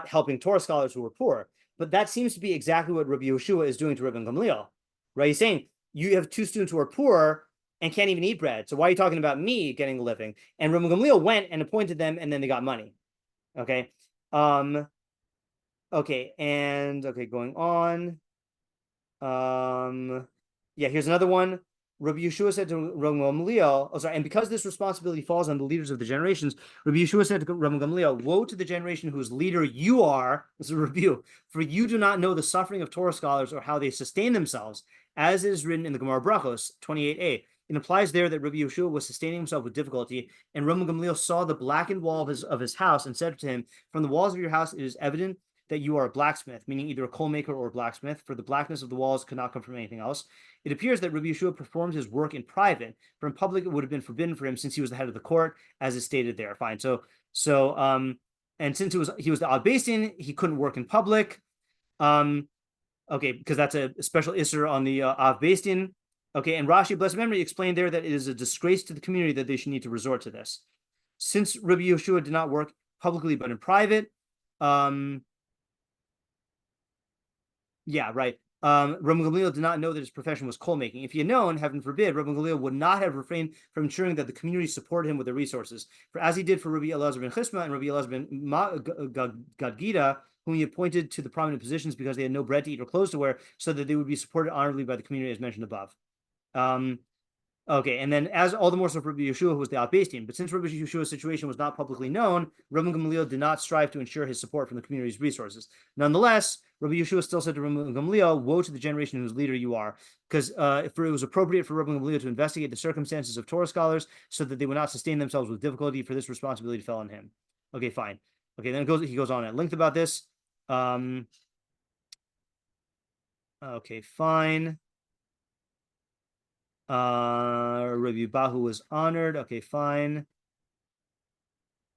helping Torah scholars who were poor. But that seems to be exactly what Rabbi Yehoshua is doing to Rabbi Gamliel, right? He's saying, you have two students who are poor and can't even eat bread. So why are you talking about me getting a living? And Rabbi Gamliel went and appointed them, and then they got money. Okay. Okay. And okay, going on. Yeah, here's another one. Rabbi Yeshua said to Rabbi Gamliel, and because this responsibility falls on the leaders of the generations, Rabbi Yeshua said to Rabbi Gamliel, woe to the generation whose leader you are, this is a rebuke, for you do not know the suffering of Torah scholars or how they sustain themselves, as is written in the Gemara Brachos 28a. It implies there that Rabbi Yeshua was sustaining himself with difficulty, and Rabbi Gamliel saw the blackened wall of his house and said to him, from the walls of your house it is evident that you are a blacksmith, meaning either a coal maker or a blacksmith, for the blackness of the walls could not come from anything else. It appears that Rabbi Yeshua performed his work in private, for in public it would have been forbidden for him since he was the head of the court, as is stated there. Fine. And since he was the odd beis din, he couldn't work in public. Okay, because that's a special isser on the av beis din. Okay, and Rashi, blessed memory, explained there that it is a disgrace to the community that they should need to resort to this. Since Rabbi Yeshua did not work publicly but in private, yeah, right. Rabbi Gamliel did not know that his profession was coal making. If he had known, heaven forbid, Rabbi Gamliel would not have refrained from ensuring that the community supported him with the resources. For as he did for Rabbi Elazar ben Chisma and Rabbi Elazar ben Gadgida, whom he appointed to the prominent positions because they had no bread to eat or clothes to wear, so that they would be supported honorably by the community as mentioned above. Okay, and then as all the more so for Rabbi Yeshua, who was the beis din. But since Rabbi Yeshua's situation was not publicly known, Rabbi Gamliel did not strive to ensure his support from the community's resources. Nonetheless, Rabbi Yeshua still said to Rabbi Gamliel, woe to the generation whose leader you are, because if it was appropriate for Rabbi Gamliel to investigate the circumstances of Torah scholars so that they would not sustain themselves with difficulty, for this responsibility fell on him. Okay, fine. Okay, then he goes on at length about this. Okay, fine. Rabbi Bahu was honored. Okay, fine.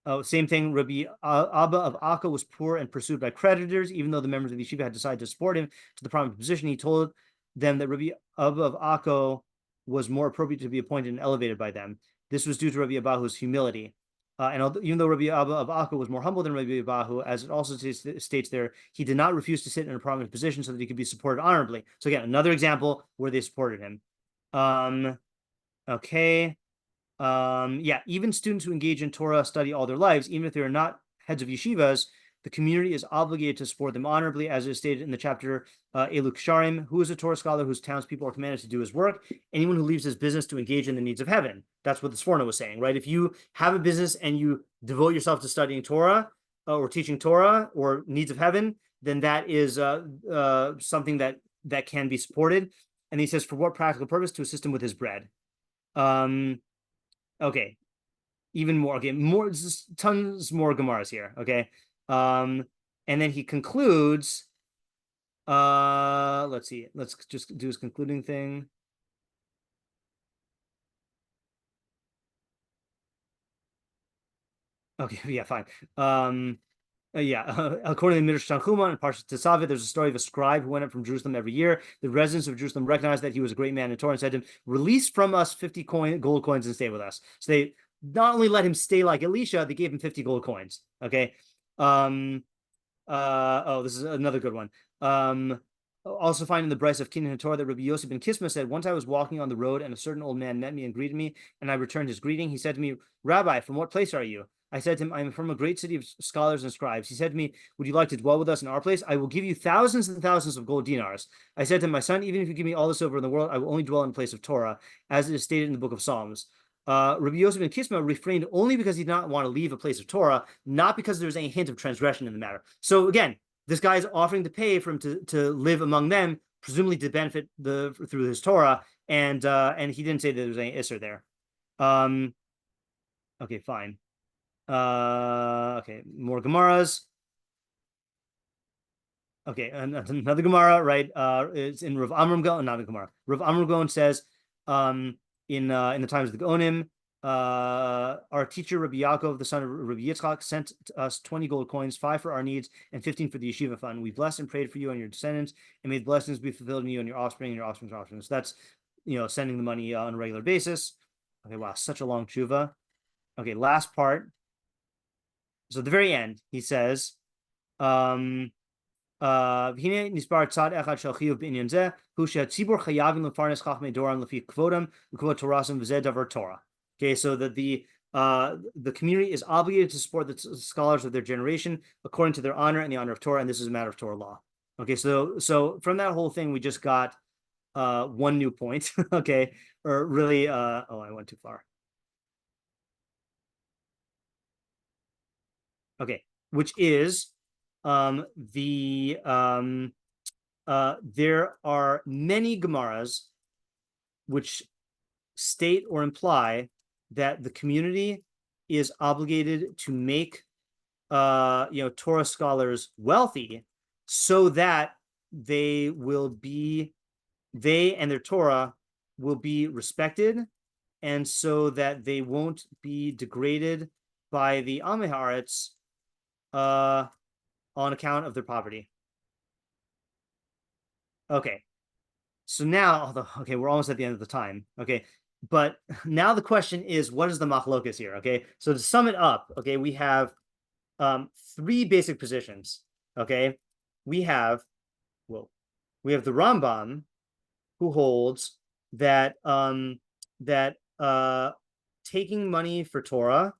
Oh, same thing. Rabbi Abba of Akka was poor and pursued by creditors, even though the members of the yeshiva had decided to support him to the prominent position. He told them that Rabbi Abba of Akka was more appropriate to be appointed and elevated by them. This was due to Rabbi Abahu's humility. Even though Rabbi Abba of Akka was more humble than Rabbi Abahu, as it also states there, he did not refuse to sit in a prominent position so that he could be supported honorably. So again, another example where they supported him. Okay. Yeah, even students who engage in Torah study all their lives, even if they are not heads of yeshivas, the community is obligated to support them honorably, as is stated in the chapter Elu Ksharim, who is a Torah scholar whose townspeople are commanded to do his work, anyone who leaves his business to engage in the needs of heaven. That's what the Sforno was saying, right? If you have a business and you devote yourself to studying Torah or teaching Torah or needs of heaven, then that is something that can be supported. And he says, for what practical purpose? To assist him with his bread. Okay. Even more. Okay, more, tons more Gemaras here. Okay. And then he concludes. Let's see. Let's just do his concluding thing. Okay, yeah, fine. According to Midrash Tanchuma and Parshat Tetzaveh, there's a story of a scribe who went up from Jerusalem every year. The residents of Jerusalem recognized that he was a great man in Torah and said to him, release from us 50 gold coins and stay with us. So they not only let him stay like Elisha, they gave him 50 gold coins. Okay. This is another good one. Also find in the Bryce of Kinyan Torah that Rabbi Yossi ben Kisma said, once I was walking on the road and a certain old man met me and greeted me, and I returned his greeting. He said to me, Rabbi, from what place are you? I said to him, I am from a great city of scholars and scribes. He said to me, would you like to dwell with us in our place? I will give you thousands and thousands of gold dinars. I said to him, my son, even if you give me all the silver in the world, I will only dwell in the place of Torah, as it is stated in the book of Psalms. Rabbi Yosef ben Kisma refrained only because he did not want to leave a place of Torah, not because there's any hint of transgression in the matter. So again, this guy is offering to pay for him to live among them, presumably to benefit through his Torah, and he didn't say that there was any isser there. Okay, fine. Okay, more Gemaras. Okay, another Gemara, right? It's in Rav Amram Gaon, not a Gemara. Rav Amram Gaon says, in the times of the Gaonim, our teacher Rabbi Yaakov, the son of Rabbi Yitzchak, sent us 20 gold coins, 5 for our needs and 15 for the yeshiva fund. We blessed and prayed for you and your descendants, and made blessings be fulfilled in you and your offspring and your offspring's offspring. So that's sending the money on a regular basis. Okay, wow, such a long tshuva. Okay, last part. So at the very end, he says, Hine nispar tzad echad shel chiyuv b'inyan zeh hu shehatzibur chayavim lefarnes chachmei doram lefi kvodam ukvod torasim v'zeh davar Torah. Okay, so that the community is obligated to support the scholars of their generation according to their honor and the honor of Torah, and this is a matter of Torah law. Okay, so from that whole thing, we just got one new point. Okay, or really, I went too far. Okay, which is there are many Gemaras which state or imply that the community is obligated to make Torah scholars wealthy so that they and their Torah will be respected, and so that they won't be degraded by the Amei Haaretz on account of their poverty. Okay, so now, okay, we're almost at the end of the time. Okay, but now the question is, what is the machlokess here? Okay, so to sum it up, okay, we have 3 basic positions. Okay, we have the Rambam, who holds that taking money for Torah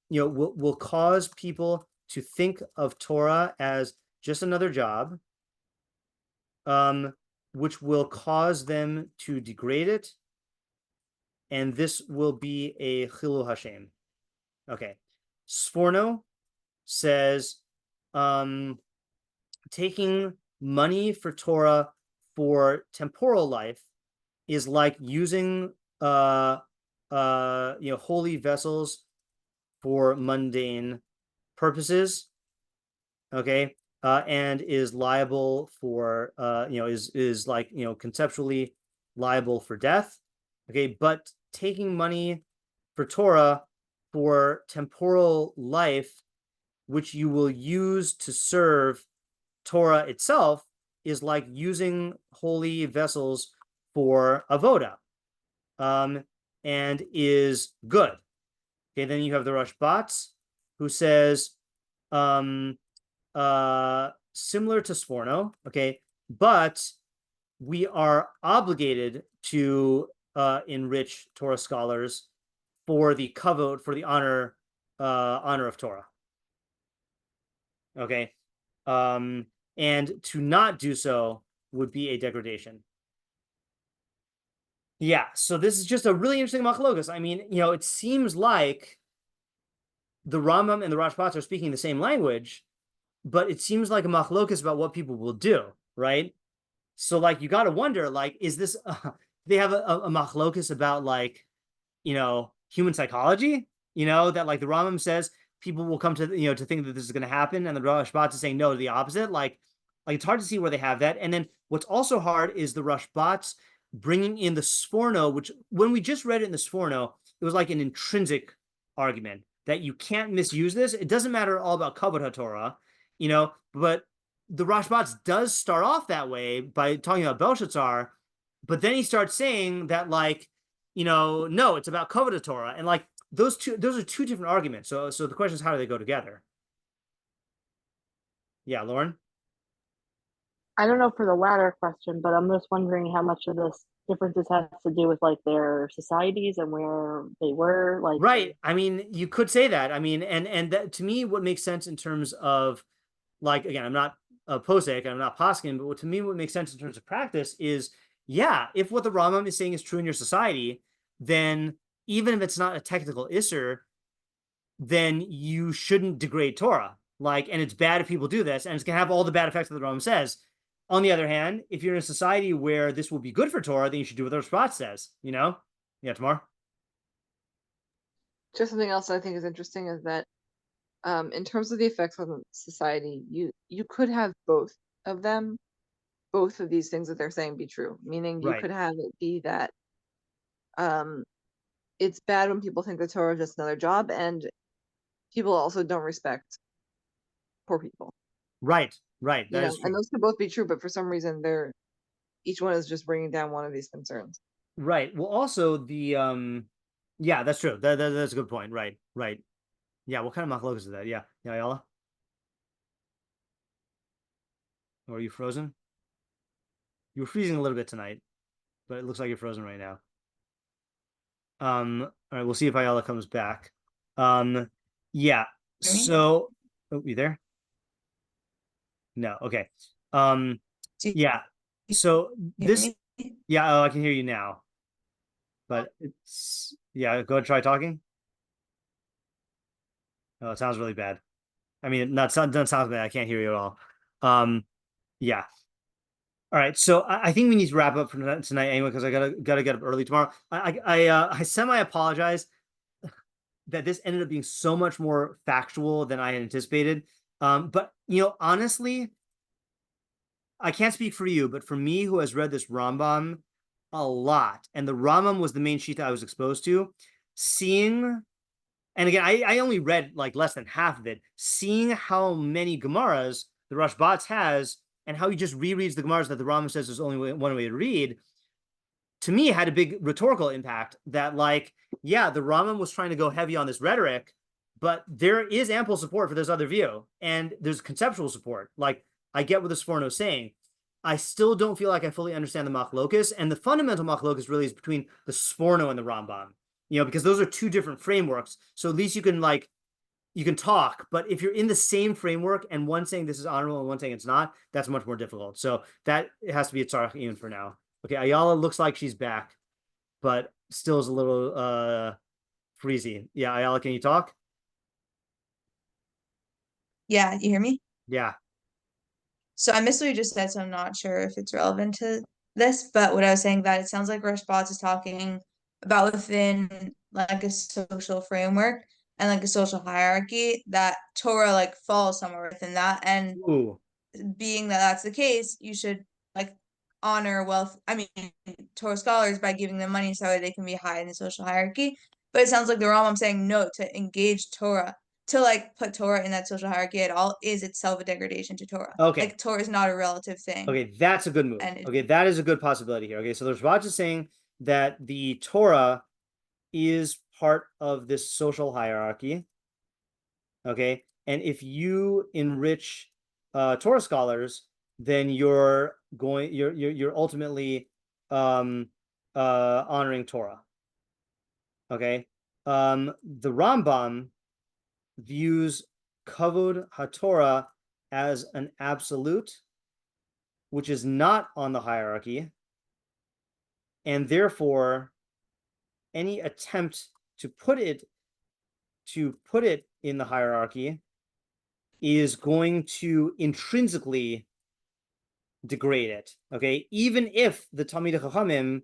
will cause people to think of Torah as just another job, which will cause them to degrade it, and this will be a chilul Hashem. Okay, Sforno says taking money for Torah for temporal life is like using holy vessels for mundane purposes, okay, and is liable for is like conceptually liable for death, okay. But taking money for Torah for temporal life, which you will use to serve Torah itself, is like using holy vessels for avoda, and is good. Okay, then you have the Rashbatz, who says similar to Sforno, okay, but we are obligated to enrich Torah scholars for the kavod, for the honor of Torah. Okay, and to not do so would be a degradation. Yeah, so this is just a really interesting machlokess. I mean, it seems like the Rambam and the Rashbatz are speaking the same language, but it seems like a machlokess about what people will do, right? So, like, you got to wonder, like, is this they have a machlokess about, like, human psychology? That, like, the Rambam says people will come to to think that this is going to happen, and the Rashbatz is saying no, to the opposite. Like it's hard to see where they have that. And then what's also hard is the Rashbatz bringing in the Sforno, which when we just read it in the Sforno, it was like an intrinsic argument that you can't misuse this. It doesn't matter all about Kavod HaTorah, but the Rashbatz does start off that way by talking about Belshazzar, but then he starts saying that, like, no, it's about Kavod HaTorah, and like those are two different arguments. So the question is, how do they go together? Yeah, Lauren? I don't know for the latter question, but I'm just wondering how much of this differences has to do with like their societies and where they were, like Right. I mean, you could say that. I mean, and that, to me, what makes sense in terms of, like, again, I'm not a posek, I'm not poskin, but to me, what makes sense in terms of practice is, yeah, if what the Rambam is saying is true in your society, then even if it's not a technical isser, then you shouldn't degrade Torah. Like, and it's bad if people do this, and it's gonna have all the bad effects that the Rambam says. On the other hand, if you're in a society where this will be good for Torah, then you should do what the Rashbatz says, you know? Yeah, tomorrow. Just something else I think is interesting is that in terms of the effects on society, you could have both of them, both of these things that they're saying be true. Meaning you Right. could have it be that it's bad when people think the Torah is just another job, and people also don't respect poor people. Right. That You know, is true. and those could both be true, but for some reason each one is just bringing down one of these concerns. Right. Well, also the yeah, that's true. That's a good point. Right. Yeah, what kind of machlokess is that? Yeah. Ayala? Or are you frozen? You were freezing a little bit tonight, but it looks like you're frozen right now. All right, we'll see if Ayala comes back. Yeah. So, oh, you there? No. Okay. Yeah. So this, yeah, oh, I can hear you now. But it's, yeah, go ahead, try talking. Oh, it sounds really bad. I mean, doesn't sound bad. I can't hear you at all. Yeah. All right. So I think we need to wrap up for tonight anyway, because I gotta get up early tomorrow. I semi apologize that this ended up being so much more factual than I had anticipated. But you know, honestly, I can't speak for you, but for me, who has read this Rambam a lot, and the Rambam was the main sheet that I was exposed to, seeing, and again, I only read like less than half of it, seeing how many Gemaras the Rashbatz has, and how he just rereads the Gemaras that the Rambam says there's only one way to read, to me, it had a big rhetorical impact that, like, yeah, the Rambam was trying to go heavy on this rhetoric, but there is ample support for this other view, and there's conceptual support. Like, I get what the Sforno is saying. I still don't feel like I fully understand the machlokess, and the fundamental machlokess really is between the Sforno and the Rambam, you know, because those are two different frameworks. So at least you can, like, you can talk, but if you're in the same framework and one saying this is honorable and one saying it's not, that's much more difficult. So that it has to be a tzarech even for now. Okay, Ayala looks like she's back, but still is a little freezy. Yeah, Ayala, can you talk? Yeah, you hear me? Yeah. So I missed what you just said, so I'm not sure if it's relevant to this, but what I was saying that it sounds like Rashbatz is talking about within like a social framework and like a social hierarchy that Torah like falls somewhere within that. And Ooh. being that that's the case, you should like honor Torah scholars by giving them money so that they can be high in the social hierarchy. But it sounds like the Rambam saying no to engage Torah, to like put Torah in that social hierarchy at all is itself a degradation to Torah. Okay. Like Torah is not a relative thing. Okay, that's a good move. And Okay, that is a good possibility here. Okay, so the Rashbatz is saying that the Torah is part of this social hierarchy. Okay, and if you enrich Torah scholars, then you're ultimately honoring Torah. Okay, the Rambam views kavod haTorah as an absolute, which is not on the hierarchy, and therefore any attempt to put it in the hierarchy is going to intrinsically degrade it. Okay, even if the Talmidei Chachamim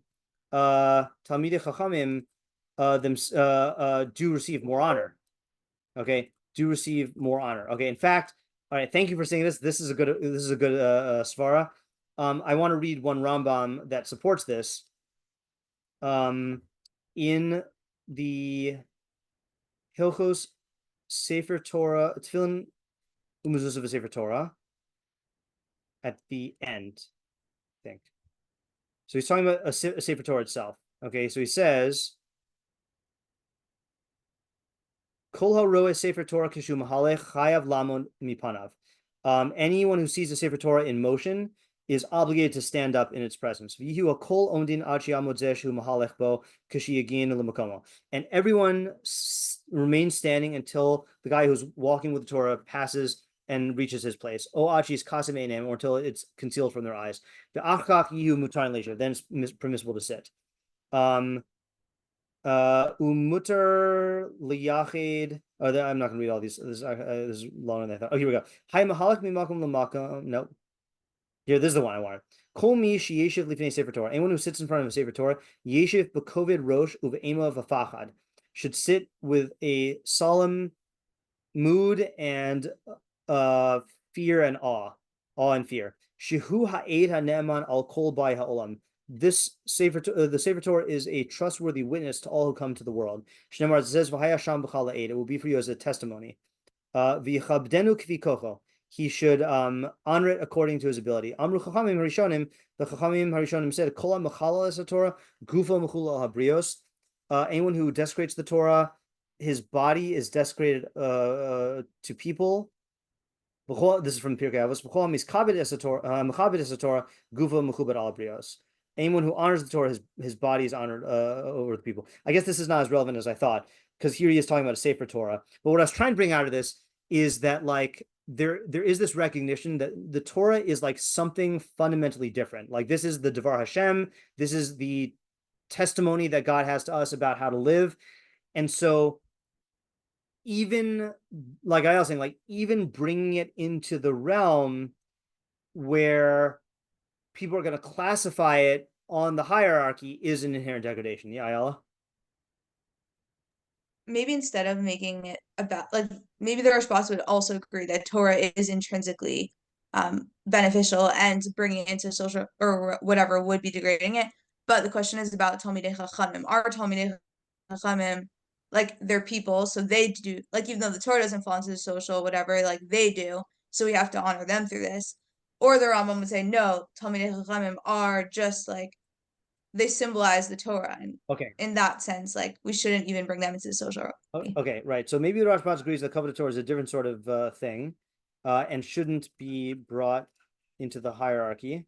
do receive more honor. Okay, do receive more honor. Okay, in fact, all right, thank you for saying this. This is a good svara. I want to read one Rambam that supports this. In the Hilchos Sefer Torah, Tefillin Umezuzah of Sefer Torah, at the end, I think. So he's talking about a Sefer Torah itself. Okay, so he says, Kol haroeh Sefer Torah kishu mahalech chayav lamon mipanav. Anyone who sees the Sefer Torah in motion is obligated to stand up in its presence. And everyone remains standing until the guy who's walking with the Torah passes and reaches his place. Or until it's concealed from their eyes. Then it's permissible to sit. Umutar liyachid. Oh, I'm not going to read all these. This is longer than I thought. Oh, here we go. Hi mahalak mimakum lamakum. No. Here, this is the one I wanted. Kol mi sheyeshiv lifnei sefer Torah. Anyone who sits in front of a sefer Torah, yeshiv b'kovid rosh uve'ema v'fachad, should sit with a solemn mood and fear and awe and fear. Shehu ha'ed ha'ne'eman al kol bai ha'olam. This the Sefer Torah is a trustworthy witness to all who come to the world. Shnemar, it says, "V'haya sham b'chal ha'ed." It will be for you as a testimony. V'yichabdenu k'fi kocho. He should honor it according to his ability. Amru chachamim Rishonim. The chachamim Rishonim said, "Kol ha'mechalal es Torah, gufo mechulal habrios." Anyone who desecrates the Torah, his body is desecrated to people. This is from Pirkei Avos. B'chol miskabed es Torah, mechabed es Torah, gufo mechubed al habrios. Anyone who honors the Torah, his body is honored over the people. I guess this is not as relevant as I thought, because here he is talking about a Sefer Torah. But what I was trying to bring out of this is that, like, there is this recognition that the Torah is like something fundamentally different. Like, this is the Devar Hashem. This is the testimony that God has to us about how to live. And so even, like I was saying, like, even bringing it into the realm where people are going to classify it on the hierarchy is an inherent degradation. Yeah, Ayala? Maybe instead of making it about, like, maybe the Rashbatz would also agree that Torah is intrinsically beneficial, and bringing it into social or whatever would be degrading it. But the question is about Talmidei Chachamim. Our Talmidei Chachamim, like, they're people, so they do, like, even though the Torah doesn't fall into the social, whatever, like, they do, so we have to honor them through this. Or the Rambam would say, no, Talmidei Chachamim are just like, they symbolize the Torah, and Okay. in that sense, like, we shouldn't even bring them into the social. Okay, right. So maybe the Rashbatz agrees that covenant Torah is a different sort of thing, and shouldn't be brought into the hierarchy.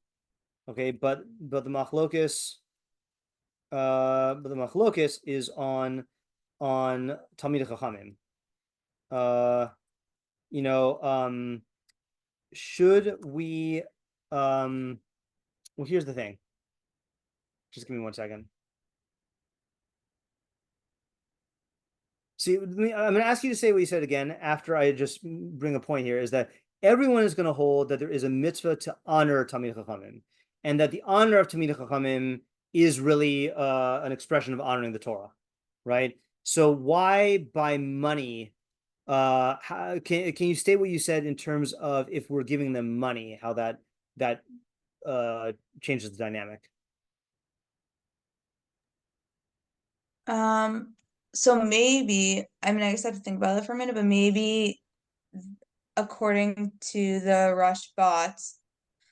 Okay, but the machlokess, is on Talmidei Chachamim. Should we? Well, here's the thing. Just give me 1 second. See, I'm going to ask you to say what you said again after I just bring a point here, is that everyone is going to hold that there is a mitzvah to honor Talmidei Chachamim, and that the honor of Talmidei Chachamim is really an expression of honoring the Torah, right? So why by money? Can you state what you said in terms of if we're giving them money, how that changes the dynamic? So maybe, I mean, I guess I have to think about it for a minute, but maybe according to the Rashbatz,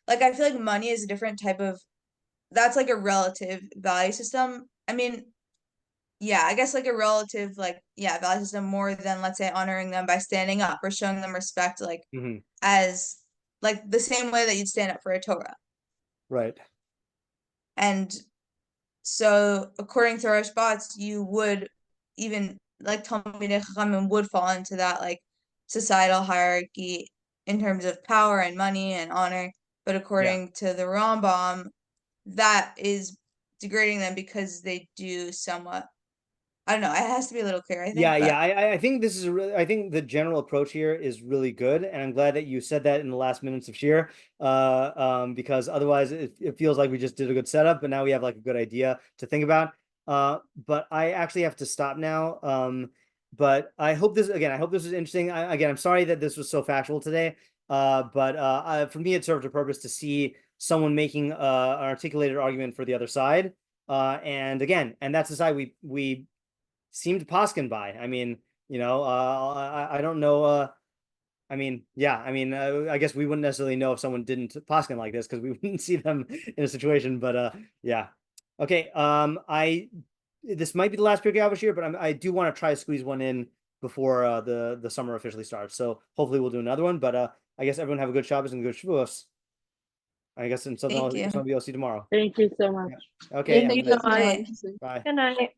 like, I feel like money is a different type of, that's like a relative value system. I mean, yeah, I guess like a relative, like, yeah, value system more than, let's say, honoring them by standing up or showing them respect, like, as, like, the same way that you'd stand up for a Torah. Right. And so according to Rashbatz, you would even, like, Talmidei Chachamim would fall into that, like, societal hierarchy in terms of power and money and honor. But according to the Rambam, that is degrading them because they do somewhat, I don't know, it has to be a little clear, I think. I think this is I think the general approach here is really good, and I'm glad that you said that in the last minutes of shiur, because otherwise it feels like we just did a good setup, but now we have like a good idea to think about. But I actually have to stop now. But I hope this was interesting. I'm sorry that this was so factual today. But for me, it served a purpose to see someone making an articulated argument for the other side. And that's the side we seem to paskin by. I mean, I don't know. I guess we wouldn't necessarily know if someone didn't paskin like this because we wouldn't see them in a situation. But yeah. Okay. This might be the last Pirkei Avos year, but I do want to try to squeeze one in before the summer officially starts. So hopefully we'll do another one. But I guess everyone have a good Shabbos and good Shavuos. I guess, and something Thank else, you. something else see tomorrow. Thank you so much. Okay. Thank have a you so nice- Good much. night. Interesting. Bye. Good night.